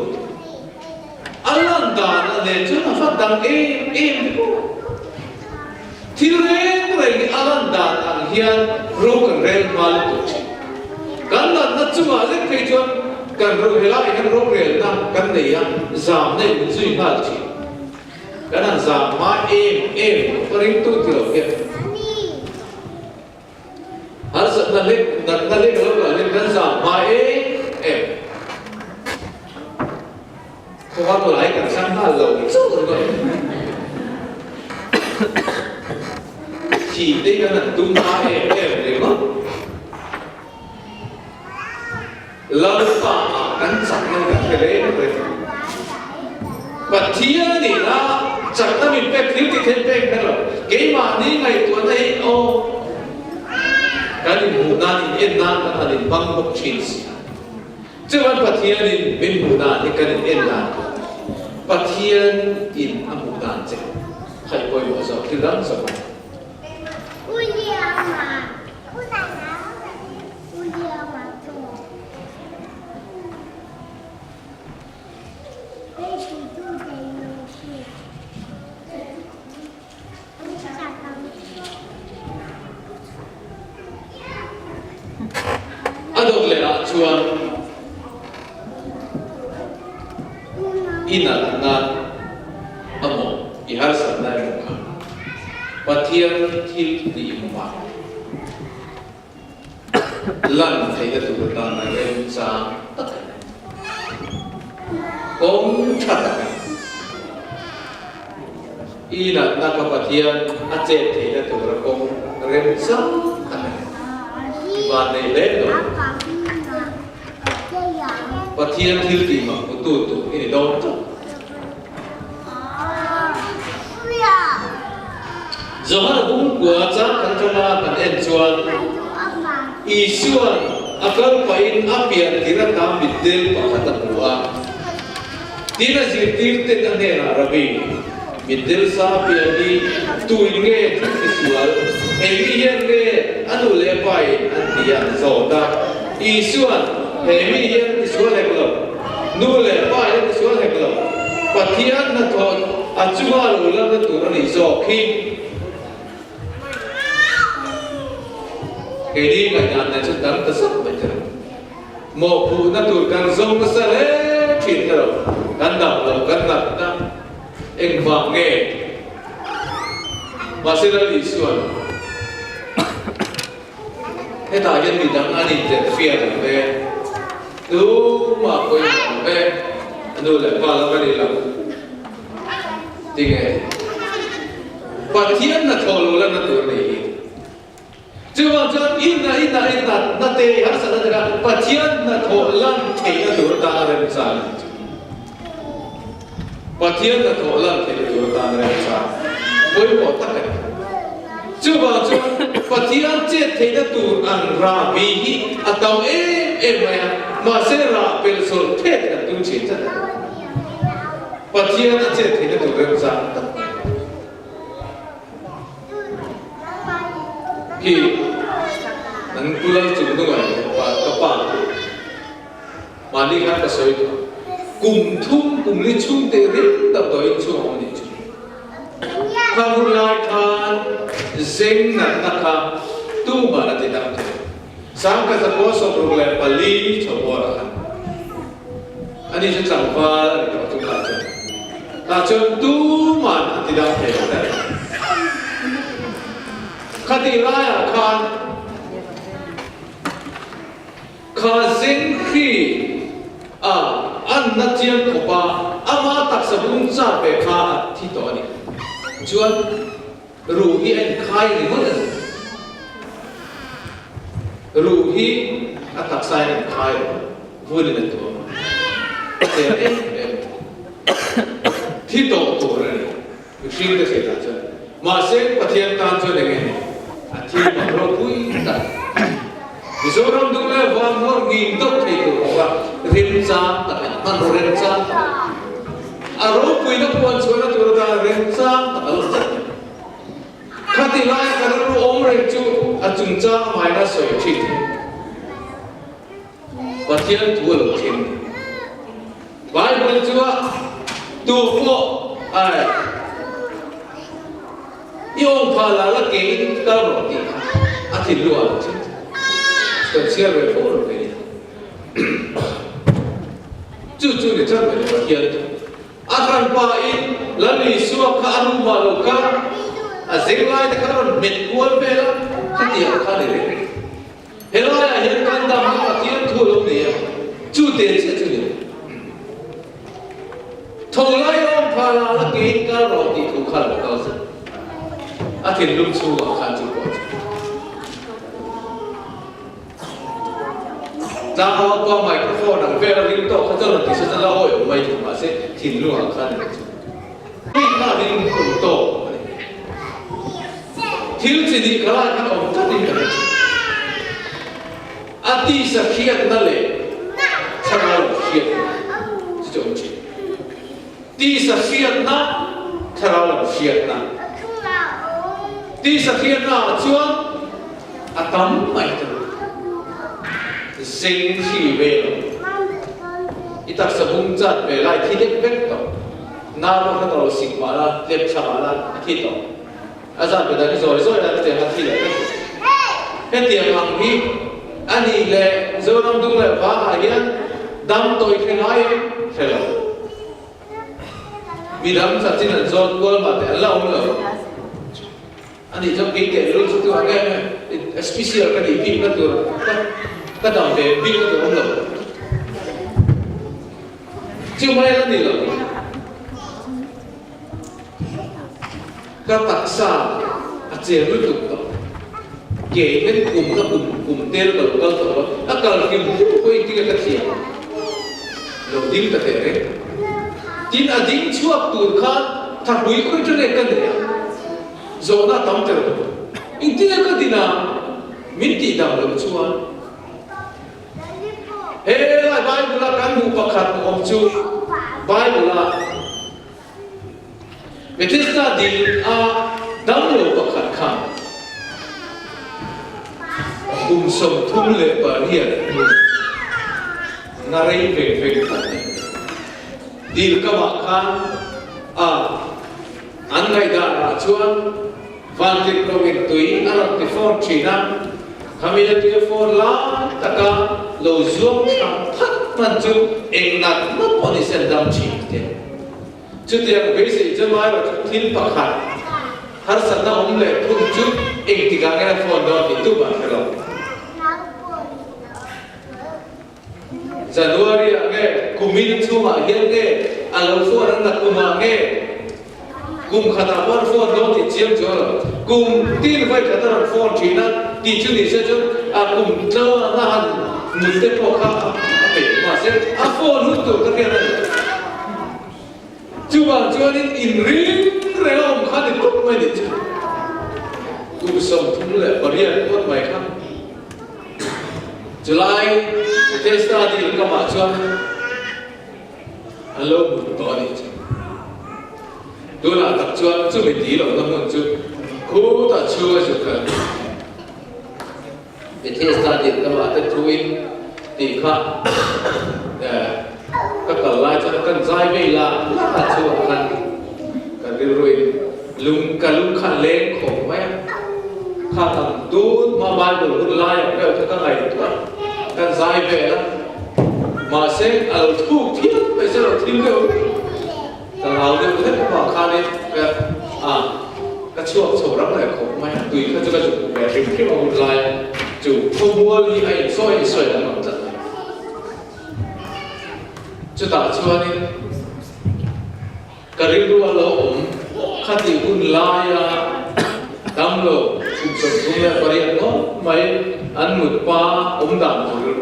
Alam dan ne tu nafat dang tu. Tiren lagi alam dan ang hian rokan rel mal tu. Kan na cuma le pejon kan ro hela ikan ro rel na kan ne ya zam ne zui hal chi. Kan zam ma paring tu lo ya. Harus nalik kalau nalik dan sama Kau mulai kan sama lo itu kan. Chỉ đây là tung ma đấy mà. Lâu pa kan sama kan keren keren. Batia ni lah, cakap ni pek ni pek kalau. Kema ni ngai tuan ni Kali muda ni enak kan ada bangkok cheese. Jangan patian ni bin muda ni kan enak. Patian in amudan je. Hai koi masa kiran sama. Adok le chuan ina na amo ihar sana muka patian til di ma lan thai da tu ta na rem sa kong thata ina na ka patian ache thai da tu ra kong rem sa và này lên rồi và thiên thiên gì mà có tu cái đó chứ giờ là cũng của chắc kan cho là kan en chuan isuan akan pain apian kira tam bidel pakata buah tina zirtir te ane arabi bidel sa piani tuinge visual emian ne anu lepai antian zoda isuan emian visual heklo nu lepai visual heklo patian na thon achuma ulam na turan izo khi kedi ngajan na chutang tasap betul mo pu na tur kan zong na sale chin ro kan dap lo kan nap na eng va nge masira isuan thế ta dân bị đắng anh interfere về tu mà quên về anu lại qua là cái gì làm tiếng ấy và thiên là thổ lộ là tu này chứ mà cho in na tê har sa na ka và thiên là thổ lan thấy là tu ta ra sao và thiên là thổ lan thấy là tu ta ra sao với một tất cả chứ mà cho và thiên chết thấy là tu ăn ra vì à tao em mà sẽ ra bên số thế là tu chết thật và thiên là chết thấy là tu ra sao khi nang pulang chung tu ngai kapan mani kan ka soi kum thum kum li chung te rin ta doi chung on ni chung khamul lai khan zeng na kha tu ma na te dam te sang ka sa ko so problem pali chobora khan ani chu chang pa ni ka tu ka ta chung tu ma na te dam te ta khati raya khan khazing khi an na chiang khopa ama tak sabung cha pe kha thi to ni chuan ru hi an khai ni mon ru hi atak sai an khai vun ni to te thi to to re ni shin de se ta cha ma se pathian tan cho de nge a thi ma ro pui ta Mizoram tu le van mor ngin dok thei tu wa rin cha ta man rin cha aro pui na pon chona tu ta rin cha ta al cha khati lai ka ru om ren chu a chung cha mai na soi thi pathian tu lo khin Bible chu tu ko ai yong pha la ke ta ro ti a thi lu a tôi chia về phố rồi này, chú để chắc về phát hiện, akan pain lalu suap ke anu maluka, azinglai dekat orang mengual bela, hati akan ini. Helai akhir kanda mengatakan thulung dia, chú dia. Tholai orang pala lagi kan roti tukar kau sah, akhir lucu akan cukup. Đang học qua microphone đằng về là liên tục các dân thì sẽ là hội của mày mà sẽ thìn luôn hàng khăn khi mà đi cùng tổ thiếu gì đi cả lại các ông tất đi cả ati sa khiat na le thara khiat cho chị ti sa khiat na thara khiat na ti sa khiat na chuan atam mai sinh khi về itak sabung chat về lại thi đích vết tàu na nó không có sinh mà là liệp chả là thi tàu azan về đây rồi là cái gì thi lại cái tiền hàng hi anh đi lệ rồi năm đúng là phá hải yên đâm tôi khi nói thế là vì đâm sát chính là do tôi mà để lâu nữa anh đi trong kinh tế luôn chúng tôi nghe special cái gì phim nó được các đồng về biết được không được chưa mấy lần gì rồi các tác giả chế luôn được đó kể đến cùng tên là câu đó các câu kim quay tiếng cái gì đầu tiên là thế đấy tin là tin chuộc tuột khát thằng bùi quay cho nên cái này rồi nó tóm tới rồi in tiếng cái gì nào mình chỉ đào được chuộc Hey, Bible la kan mu pakhat om chu Bible la Bethesda din a dam lo pakhat kha som thum le par hian na rei ve khat dil ka ma khan an ngai da ra chuan van ti provin tui arak ti for china khamila ti for la taka lo zoom tham phát man chu eng nat no ponisen dam chi te chu tiang be se jamai wa thin pakhat har sana om le phun chu eng ti ga ngai phone do ti tu ba khalo Januari age kumin chuma hiange alo phone na kumange kum khata por phone no ti chiam cho kum tin vai khata phone thina ti chu ni se chu a kum tlo na han mun te po kha pe ma se a phone hu tu ka ke na chu ba chu ni in ring re om kha ni tok mai ni chu kum som thum le barian pot mai kha July Testa di kama chuan hello to ni dula tak chuan chu mi ti lo na mun chu khu ta chu chu ka Testa di kama ta tuin ti kha ka ka lai cha kan zai ve la ta chu kan ka ri roi lung ka lung khan le kho mai kha tam tu ma ban do lai ka ka ngai tu kan zai ve la mà sẽ ở thu thiết bây giờ là thiên liệu cái nào đều có thể bảo khai lên cái chuột sổ rắc lại khổ mai tùy các chỗ chủ về hình khi mà một lại chủ không mua đi ai soi là nó thật cho ta cho nên cái riêng đua lỗ ổn khát thì kun lai đam lỗ cũng sống cũng là cái riêng đó mấy ăn một pa ống đạm rồi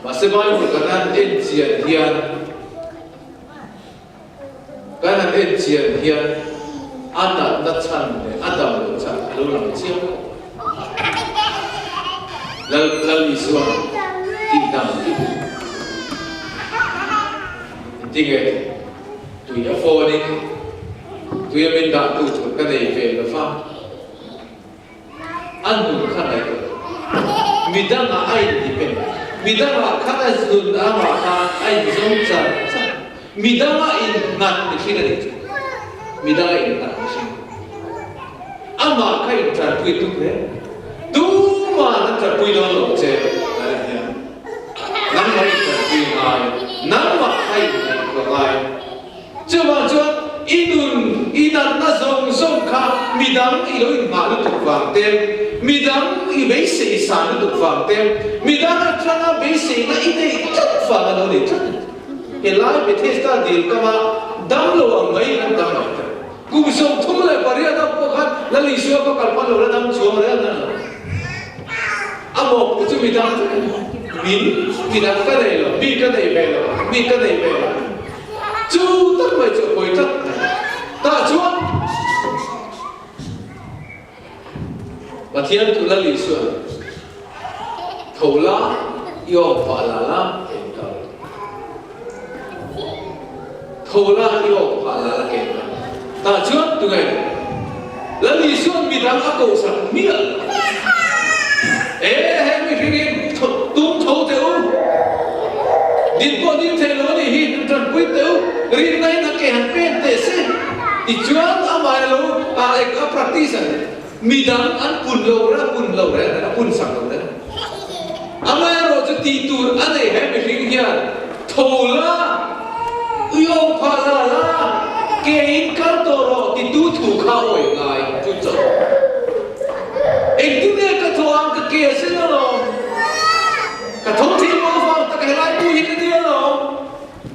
mà sẽ bao nhiêu cái nan en chiên hiền cái nan en chiên hiền ăn là đất chăn ăn là đồ chăn lâu làm chiêu là lý do tin đam tin cái tụi nó phô đi tụi mình đã tụi cái này về là pha ăn đủ khăn này mình đang là ai thì bên Midang kata zun ama ka ay zong sa midang in ngat ni sina ni midang in ngat ni sina ama ka in tar pui tu pre tu ma na tar pui don lo che nam mai tar pui ngai nam ma kai ko ngai chuma chua inan na zong ka midang iloi ma lu tu wang tem midang i be se sa lu tu wang tem midang na trana be se na ine tuk wang lo ni tuk elai be testa dil kama dam lo ang mai na dam mai ku som thum le paria da po khan la li sua ko kal pa lo la dam chuang re na amo ku chu midang midang ka dei lo bi ka dei be lo bi ka dei be lo chu tak mai chu koi tak ta chuan và thiên tu la lý xuân thầu la yêu phá la thầu la yêu phá la kẹt ta chuan tu ngày la lý xuân bị đám ác cầu sẵn miệng mi riêng tung thầu theo din po din theo lo ni hin trần quyết theo riêng này na kẹt bên để xem thì chuan amai lo ek practice midang an pun lo ra na pun sang lo ra amai ro chu ti tur an ei he mi ring hian thola yo pha la ke in kal to ro ti tu thu kha oi ngai chu cho ek tu ne ka thoang ka ke se lo ka thong thi mo fa ta ka lai tu hi ti lo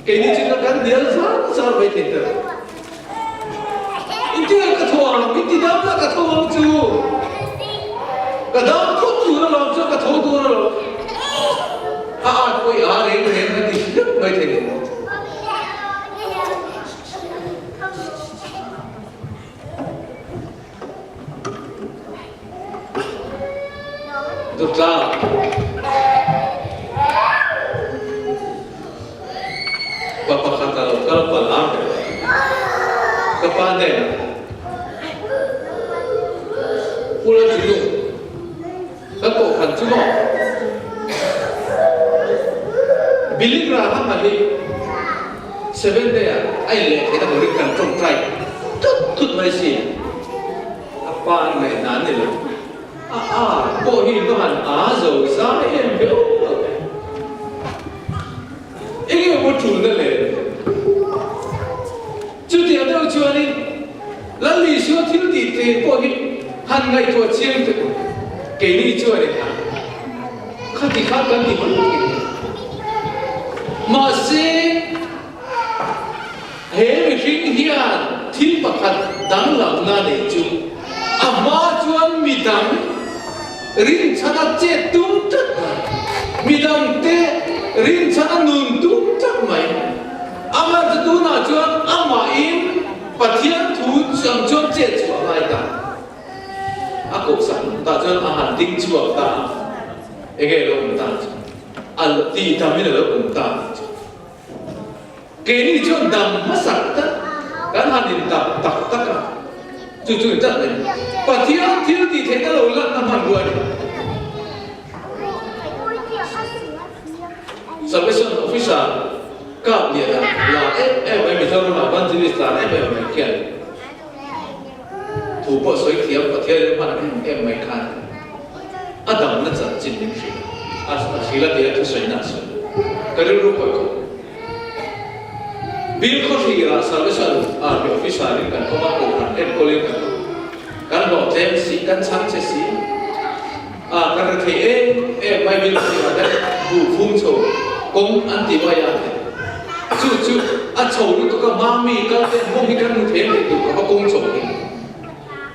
ke ni chu ka kan dial sa vai ti ta Intinya ketua, inti dalam ketua tu, kadang pun tu orang tu ketua tu orang, koi reng nanti baik lagi. Dokter, bapa kata kalau balam, kepada pulau dulu, aku kan cuma bilik raham lagi sebenarnya, ayah kita berikan contoh, tut masih apa mainan ni lah, bohin Tuhan azau saya bel, ini betul ni le, jadi ada ujian ni, lalu isu itu di bohin hangai tua cium tu, kini ujian ni, kati kan di mana? mà sẽ hệ hình hiện thiên bậc hạt đáng lòng na để chú mà chuan mi đam rin chana chết tung chất mi đam te rin chana nun tung chất mày ama tu na chuan ama in pathian thu sang chuan chết chuan lại ta aku sang ta chuan ahan ding chuan ta ege lo ta al ti ta mi lo ta ke ni chuan dam masak ta kan hanin tak tak tak chu chắc này pathian thiếu thì thế ta lo lăn năm hàng người Salvation officer cấp địa là em mình cho nó ban chỉ là em mình kiện thủ bộ suy thiệp và thiên mà em mình khăn Adam nó chẳng chính những gì chỉ là địa thứ suy nát suy cái đó lúc cuối cùng Bill Cosby là Salvation officer nên cần có bao nhiêu em có liên kan lo tem si kan sang se si kan the em mai bil si ada bu phum cho kong anti baya chu cho lu to ka mami kan te mo hi kan the ni to ka kong cho ni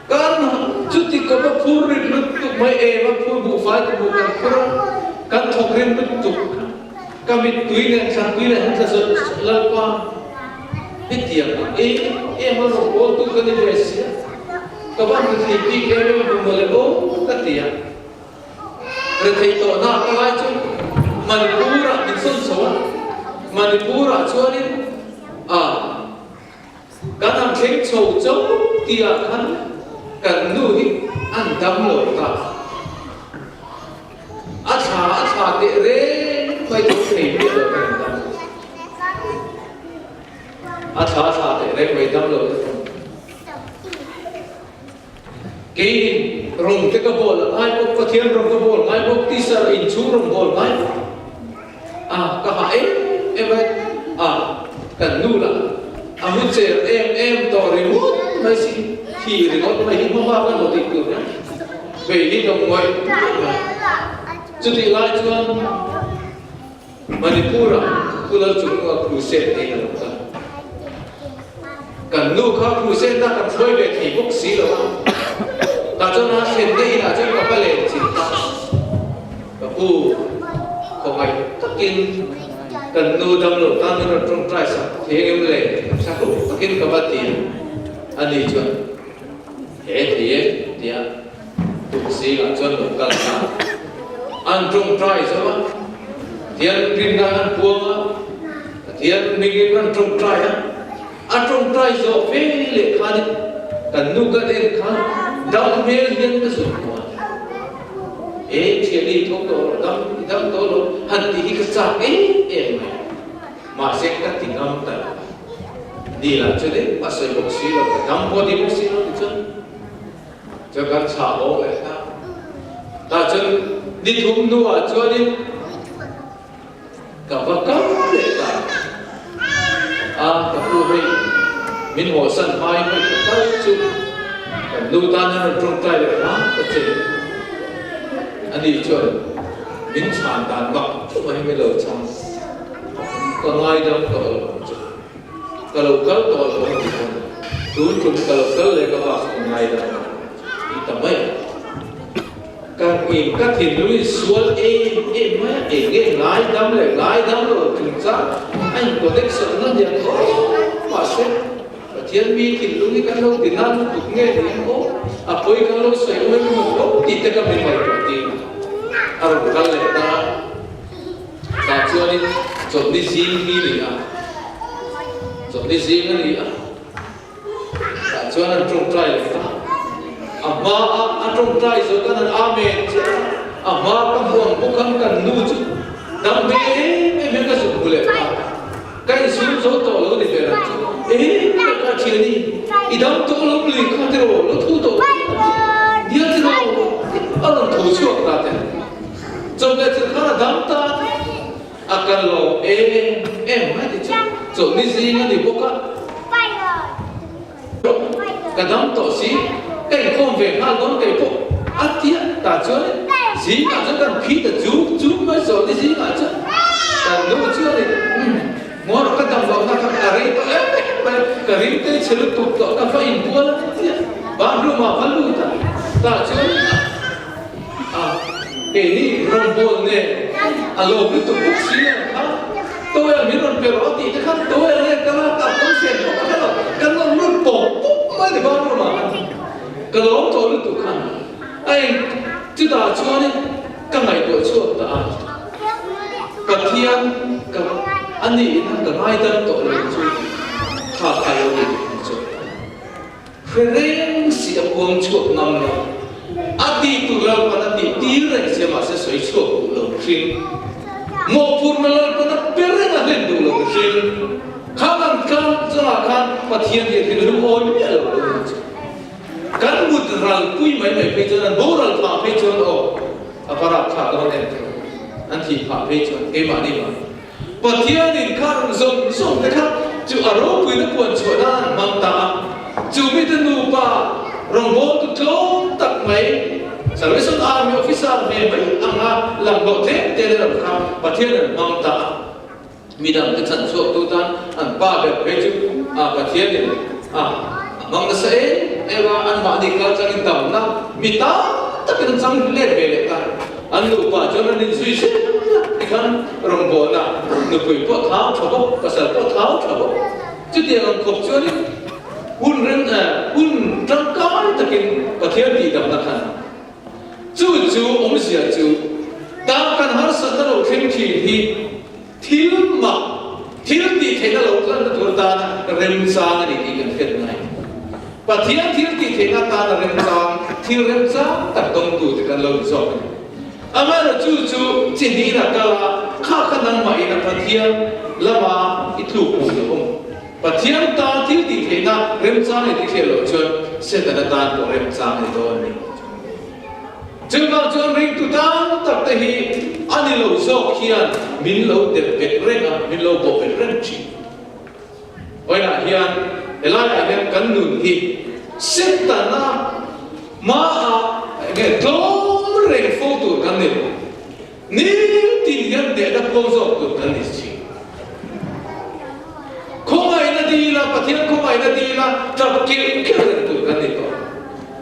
kan chu ti ka ba phur ri lu to mai ba phur bu fa bu kan phur kan thok rin lu to ka mi tui len san tui len sa so la pa hitiam em ma ro ko tu kan ni si các bạn thì đi cái vùng mà lỗ các tiền rồi thì tổ nào các bạn chứ Manipura mình xuân số Manipura cho nên các nam khéo sầu châu tiền hắn cần nuôi ăn đâm lợn ta chả để rê phải cho thầy biết được chả để rê phải đâm lợn cái rồng cái bol ai cũng có thiên rồng cái bol ai cũng tí sợ in chú rồng bol ai cả hai em ấy cần nu là muốn chơi em to remote mấy gì thì remote mấy những hoa cái một tình tưởng nhá về đi đồng ngoài chú thì lại cho Manipura tôi là chúng là crusade này là một cần nu khác crusade ta cần phơi về thì bốc xí rồi ta cho nó hiện đây là cho nó phải lên chỉ và bu không ai tất nhiên cần nuôi đâm lột ta nó trong trái sạch thế em lên sao cũng tất nhiên các bạn tiền anh đi chuẩn thế thì tụi sĩ là cho nó cần anh trong trái sao thiên riêng ra anh buông thiên mình anh trong trái anh trong trái rồi về lệ khai cần nuôi cái đen khai đâm mê hiên cái sụp qua chia đi thốt đồ đâm đồ lo hành thì cái sao em mà sẽ các tình âm ta đi là cho đến mà sẽ bốc xí là đâm qua đi bốc xí nó thì cho các xã hội lại khác ta chân đi thùng nua cho đi cả vợ cấm để ta cả phụ huynh mình hồ sân hai mươi cái chút nuôi ta nên trong tay để làm cái gì anh đi chơi mình chán đàn bạc chúng mình mới lỡ chán còn ai đâu có kalau kau tahu tu cuma kalau kau lega bak ai đâu đi tầm ấy các em các thiên núi suốt em lái đám rồi chúng ta anh có thích sợ nó gì mà sẽ thiên mi thiên núi cái lâu thì năm cũng nghe tiếng ô bây cái lâu sấy mới một tí tất cả mình phải tìm rồi cái này ta cho nên chọn đi riêng đi này chọn đi riêng này ta cho nên trong trai là mà trong trai rồi cái này amen mà các buông cũng không cần nuôi chứ đam mê em cái sự của lệ cái xuống số tổ lớn thì về làm cái chuyện này 이담 또 올리 카드로 로토도 니아트로 얼른 도시오 나한테 저게 하나 담다 아까로 말이죠 저 니지는 이보까 kadam to si cái công việc ha nó cái bộ ắt tiết ta chơi gì mà cho cần khí ta chú mới rồi cái gì mà chứ dan lu chưa thì ngor ka dam lo na ka kare to kare te chelu to ka fa in bua la ba ru ma valu ta chu ni rombol ne alo bi to buksi ha to ya mi ron peroti ta kan to ya ne kala ka ko se ko ka lo lu po ma de ba ru ma ka lo to lu tu kan ai chu da chu ne ka ngai to chu ta ka thian ka ani na ka ngai dan to le chu tha kai yo ni chu fereng si a buang chu nam lo ati tu lo pa na ti re se ma se soi chu lo khin mo pur me lo pa na pere na len du lo khin khaman kan cha kan pathian ye thi lu oi me lo kan mut ral pui mai mai pe chu an bo ral pa pe chu o apara kha lo ne an thi pa pe chu e ma ni ma pathian in kar zom zom te kha chu aro pui na pon chu na mang ta chu mi te nu pa rong bo tu tlom tak mai Salvation Army officer me mai anga lam bo the te le ram kha pathian mang ta midam te chan chu tu tan an pa be pe chu pathian ni mang na se ewa an ma di ka chang tam na mi ta takin chang le be le ta an lu pa chon an sui se ikan rong bo na nu pui po thao chabo pasal po thao chabo chu ti ang khop chu ni hun ren hun trăng kai takin pathian ti dam na khan chu om sia chu ta kan har sa na lo khem thi hi thil ti thena lo kan tur ta na rem sang ni ti kan phet nai pathian thil ti thena ta na rem sang tak dong tu te kan lo zo ama na chu chin ni na ka kha nan mai na pathian lama itlu pu lo pathian ta thil ti thena rem sang ni ti khelo chon se ta na ta ko rem sang ni do ni Jumpa jual ring tu tan tak tehi ani lo zo kian min lo de petrenga min lo bo petrenchi. Oina hian elai hian kan nun hi setana ma nge dom reng foto kan ni ni tin hian de da po zo tu kan ni chi. Komai na di la pathian komai na di la tak ke tu kan ni to.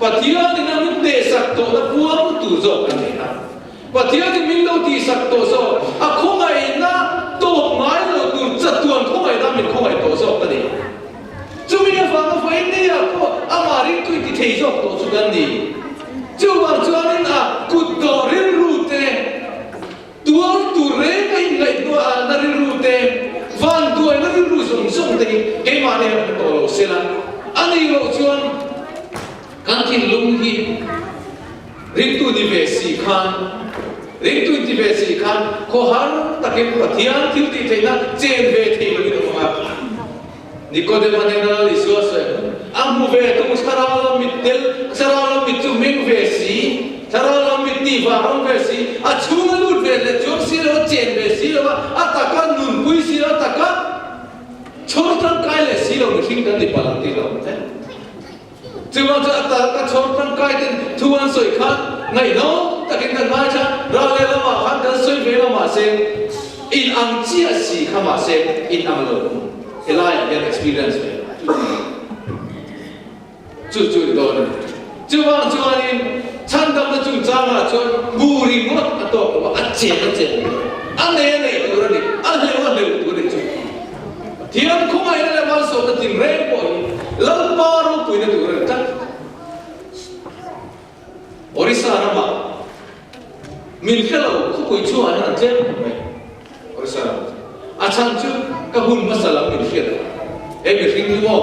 Pathian ni na min de sak to na puang tu zo kan ni ha pathian ni min lo ti sak to zo a khomai na to mai lo tu chatuan khomai na min khomai to zo kan ni chu mi na fa na fa ni ya ko amari tu ti thei zo to chu kan ni chu wa chuan a ku do rin ru te tuan tu re kai ngai to a na rin ru te van tu na rin ru song song te ke ma ne to lo se la ani lo chuan kan tin lung hi ring tu ni ve si khan ko har takin pathian thil ti theina chen ve thei lo ni ma Nicodemus na li so so am ve tu sarala mitel sarala mitu min ve si sarala miti va rom ve si a chuna lut ve le jor si lo chen ve si lo ataka nun pui si lo ataka chortan kai le si lo ni kan ni palang ti lo Cuma tu atas kat sorang kai ten tuan soi kan ngai no takin kan baca rale lama kan dan soi be lama se in ang chia si kama se in ang lo elai yang experience be cu don cuma in chandam na cu jama con buri mot atau aceh ane tu rani ane tu rani tiang kumai na le mal so na tin rempo lam paru pui na tu rani tak Orissa nama min kalau ko pui chu ana jem Orissa acan chu kahun masalah min khela mi ring mo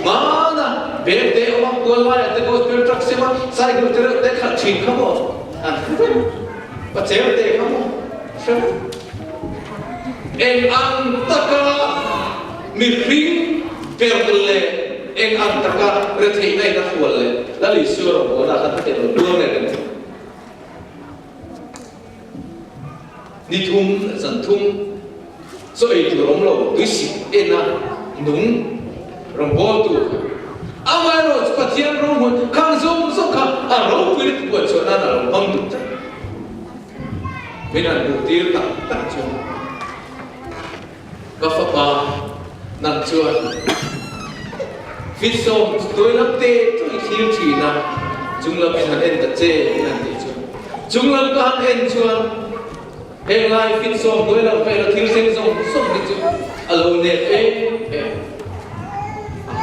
mana bete orang tua lai te bos per trak sema cycle ter te kha thin khamo pacel te khamo ang taka mi ring perle ang taka rethei nai na fulle lali suro bona kha te lo duang ne ni thum san thum so ei tu rom lo tu si ena nung rom bo tu amai ro pathian rom mo khang zom so kha a ro pui tu bo cho na rom bang tu cha menan bu tir ta ta cho các pháp ba nằm chuan fit song tôi lắm tê tôi thiếu chỉ na chúng lâm hành en tật chê nằm tê chuan chúng lâm có hành en chuan hẹn lại fit song tôi làm về là thiếu sinh song song đi chuan alo nè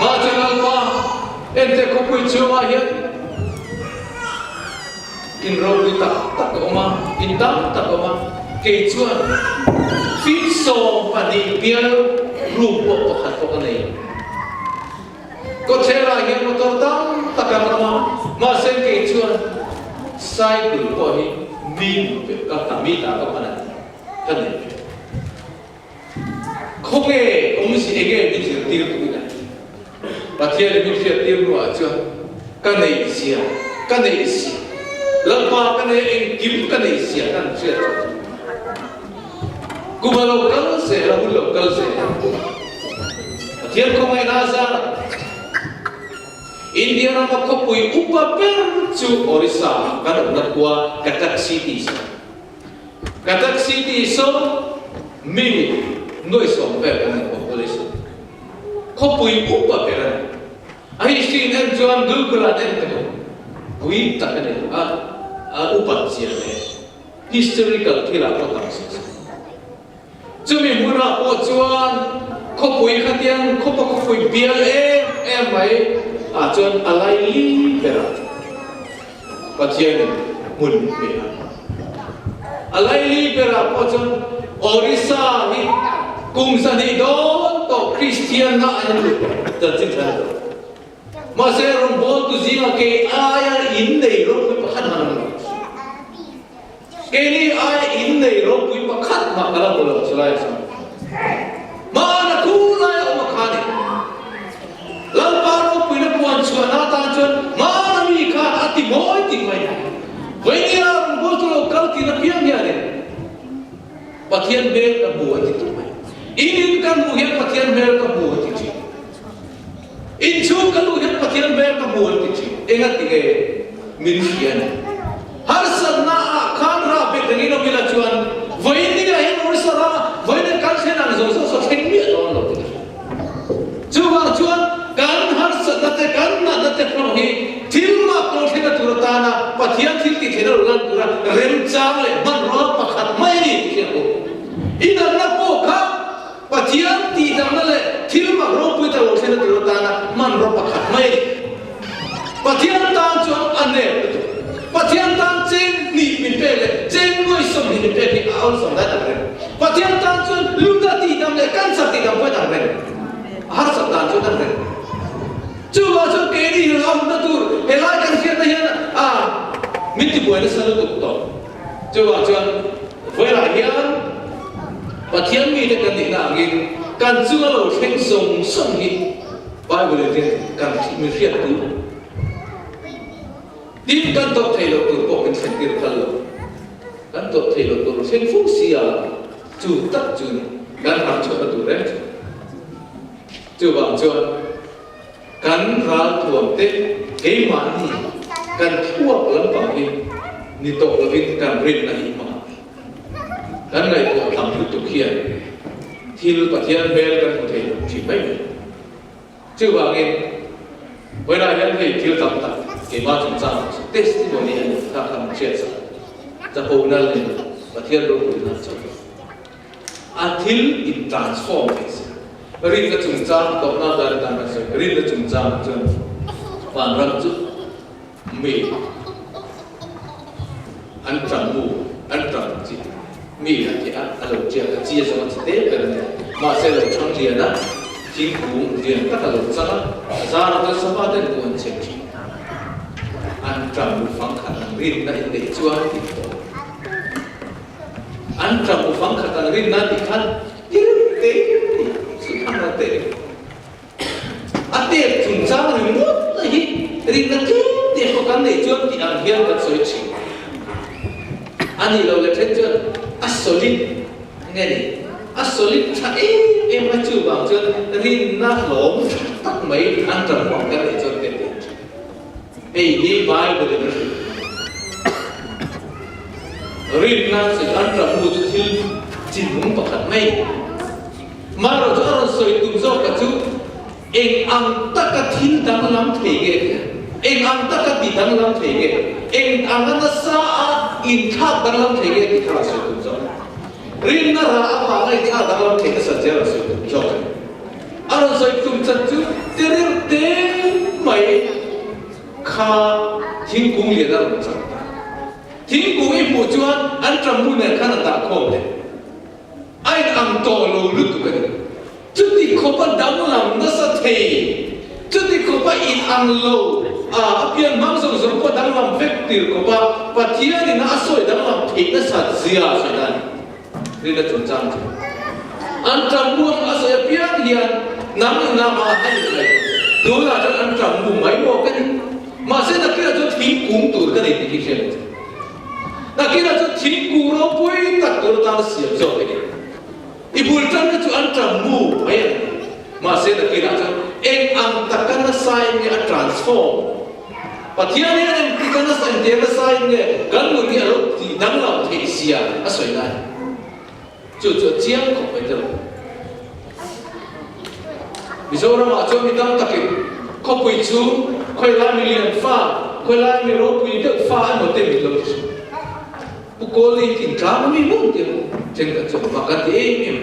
mà chuan alma en tê không quỳ chuan mà hiện in rau đi tak oma in tak oma kê chuan fit song và đi biar rùm bộ hạt có cái này có thể là hiện một tàu tăng tất cả các mà xem kỹ chuan sai cử của hi min việc các thằng min đã có cái này không nghe ông sĩ nghe mình chỉ tiêu tụi này và thiên mình chỉ tiêu nữa chưa cái này xia lần qua cái này anh kiếm cái này xia đang chưa cú mà lâu cỡ sẽ là một lâu cỡ sẽ thiên không ai na ra India nama ko pui upa percu Orissa kada nakwa Cuttack City so mi noi som per kan population ko pui upa per ai sin en juan gugla den to pui ta ne upa sia ne historical thila ko tam se chumi mura po chuan ko pui khatiang ko pui bial em mai chuan alai li pera pathian mun pera alai li pera po chuan Orissa ni kumsa ni don to Christian na an lu ta chin than ma se rom bol tu zinga ke aya in nei ro pu pakhat ma ke ni aya in nei ro pu pakhat ma kala bol chlai sa ma na ku lai o ma khani lan pa ro pu na puan chuan na ta chuan ma na mi kha ati moi ti mai với ni rom bol tu kal ti na piang ya ne pathian bel ka bu ati tu mai in kan mu hian pathian bel ka bu ati chi in chu kan mu hian pathian bel ka bu ati chi enga ti ge min hian har san na khan ra be tani no mila chuan với ni ga hian or sa ra với ni kan se na zo so theng mi lo lo chu wa chuan kan har san na te kan na te pro hi thil ma ko thena tu ta na pathian thil ti thena lan tu ra rem chang le man ro pakhat mai ni ki ko ina na po kha pathian ti dang na le thil ma ro pu ta lo thena tu ta na man ro pakhat mai pathian tan chuan ane pathian tan chen ni min pe le chen ngoi som ni pe ni aun som da re pathian tan chuan lu da ti dang le kan sa ti dang pa da re har sa tan chuan re chu wa chu ke ni ram na tu helai kan khian na hian min ti boy na sa lu to chu wa chuan với lại hian pathian mi de kan ni na ngin kan chu lo theng song song hi Bible de kan mi riat tu tin kan to thei lo tu ko kan sen kir khal lo kan to thei lo tu sen fu sia chu tak chu kan ham chu tu re chu wa chuan kan ra thuam te ke ma ni kan thuak lam pa hi ni to lo vin kan rin na hi ma kan ngai ko tam tu khian thil pathian bel kan ko thei chi mai chu wa nge với lại nhân thì thiếu tập tập cái ba chúng ta testimony này ta làm chia sẻ ta hầu na lên và thiên đô của nó cho until it transforms rin cái chúng ta có na đàn đàn là rin cái chúng ta cho phản răng chút mì ăn trắng mù ăn trắng gì mì là gì ăn là chia cái chia cho nó tế cái này mà sẽ là trong liền đó chính phủ liền các là luật ra ra là các sản phẩm của anh chị anh trầm một phẳng khả năng riêng này để cho anh trầm một phẳng khả năng riêng này thì khăn tế sự khăn là tế anh tế chúng ta là một là gì riêng là chứ tế có căn để cho thì anh hiên là sợi chỉ anh thì lâu là thế chưa solid nghe đi solid chạy em phải chịu bằng chân rin na lốm tắt mấy ăn trầm quảng cái để cho tiền ấy đi vai của mình rin na sẽ ăn trầm mua cho thiên chỉ muốn bạc hạt mấy mà rồi cho anh soi tung gió cả chú anh ăn tất cả thiên đàng lắm thế cái anh ăn tất cả thiên đàng lắm thế cái anh ăn nó sa in tháp đàng lắm thế cái thì khá soi tung gió riêng nó ra apa ngay tháp đàng lắm thế cái sản là soi tung gió anh soi tung gió chú riêng tên mày khá thiên cung liền là một trăm thiên cung ấy một chuan anh trầm mun này khá là tạ khom đấy anh ăn to lâu lứt cái này chút thì không phải đóng làm nó sẽ thề chút thì không phải ít ăn lâu biên mang dùng dùng có đóng làm vết tiêu của ba và thiên thì nó soi đóng làm thịt nó sạch dìa soi này nên là chuẩn chăng anh trầm mun soi biên hiền nắm nắm mà anh này đối là cho anh trầm mun mấy bộ cái mà sẽ là cái là cho thiên cung tuổi cái này thì cái gì là cái là cho thiên cung nó quay tắt rồi ta sửa rồi cái này ibu jangan tu antramu, ayat, masih tak kira tu, ang takkan sign ni transform. Patian ni ang takkan sign dia sign ni, kan mungkin ada di dalam Asia, asal ini, cucu jiang kau betul. Bisa orang macam kita tak kau puju, kau lah million fa, kau lah million puju fa, anu tem itu. Pukul ini tinggal minum dia. Jangan cuma makan di ini.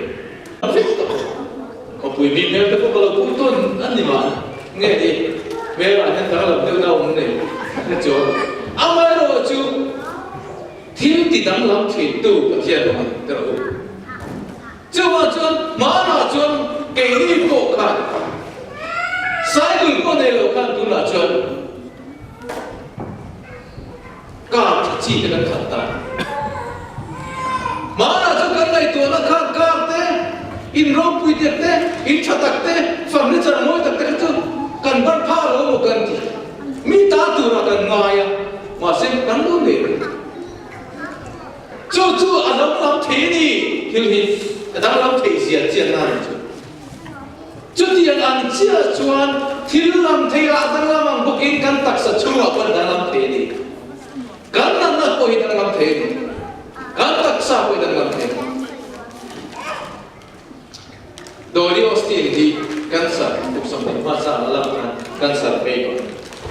Kau punya mimpi tu kalau putun, ane mana? Nggak di, mereka hanya kalau dia tahu ni, macam. Amai roju, tiada di dalam itu bagian mana terus. Cuma mana cuma kini bukan. Saya dulu pun elokkan tu lah cuma. Kau ciri dengan kata. Mana cakap itu anak kar te, in roh puidir te, in chatak te, furniture moi tak te tu, kan berpala mo ganti. Minta tu rakan ngaya, masih kan tu ni. Cucu alam lam theni, hilhi, kadang lam thesi aja nan tu. Cuti yang anjia cuan, hilam thea kadang lam bukin kan tak secua pun dalam theni. Kan nak koi dalam theni. Kan tak sah pun dalam ni. Dori ostin di kanser, bukan di masa alam kanser pego.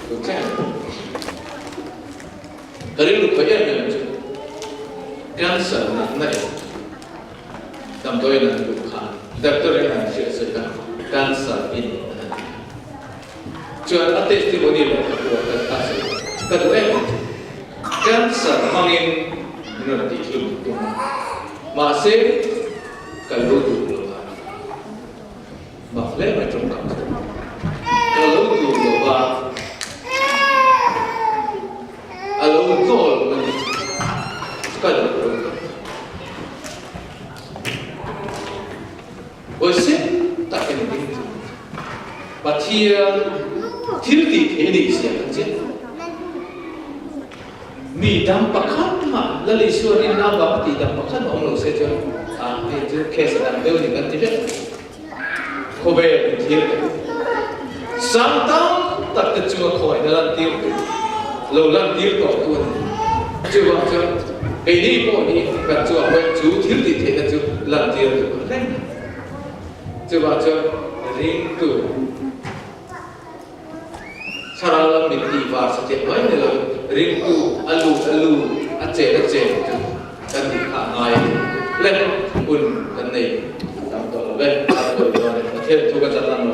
Bukan. Dari lupa ya macam kanser nak. Tampak yang bukan. Doktor yang cerita kanser ini. Jual testimoni lah buat kanser. Kedua kanser mungkin nanti itu masih kalau dulu bahkan macam kalau dulu kalau dulu nanti sekali Oisip tak kena begitu. Batia tilti ini siapa je? Mi dampakan mah, lalu suarin nabak ti dampakan orang saja. Itu kes dan dia dengan tidak. Kobe tiap. Santang tak kecuma koi dalam tiap. Laulan tiap kau tuan. Cuba cuba. Ini pun ini kacau apa? Cuba tilti tidak cuba lan tiap cuba. Coba ring tu saralam miti var setiap mana lo ring tu alu aceh tu kan dikangai leh pun kan ni tam tu leh apa tu kan tu kan jalan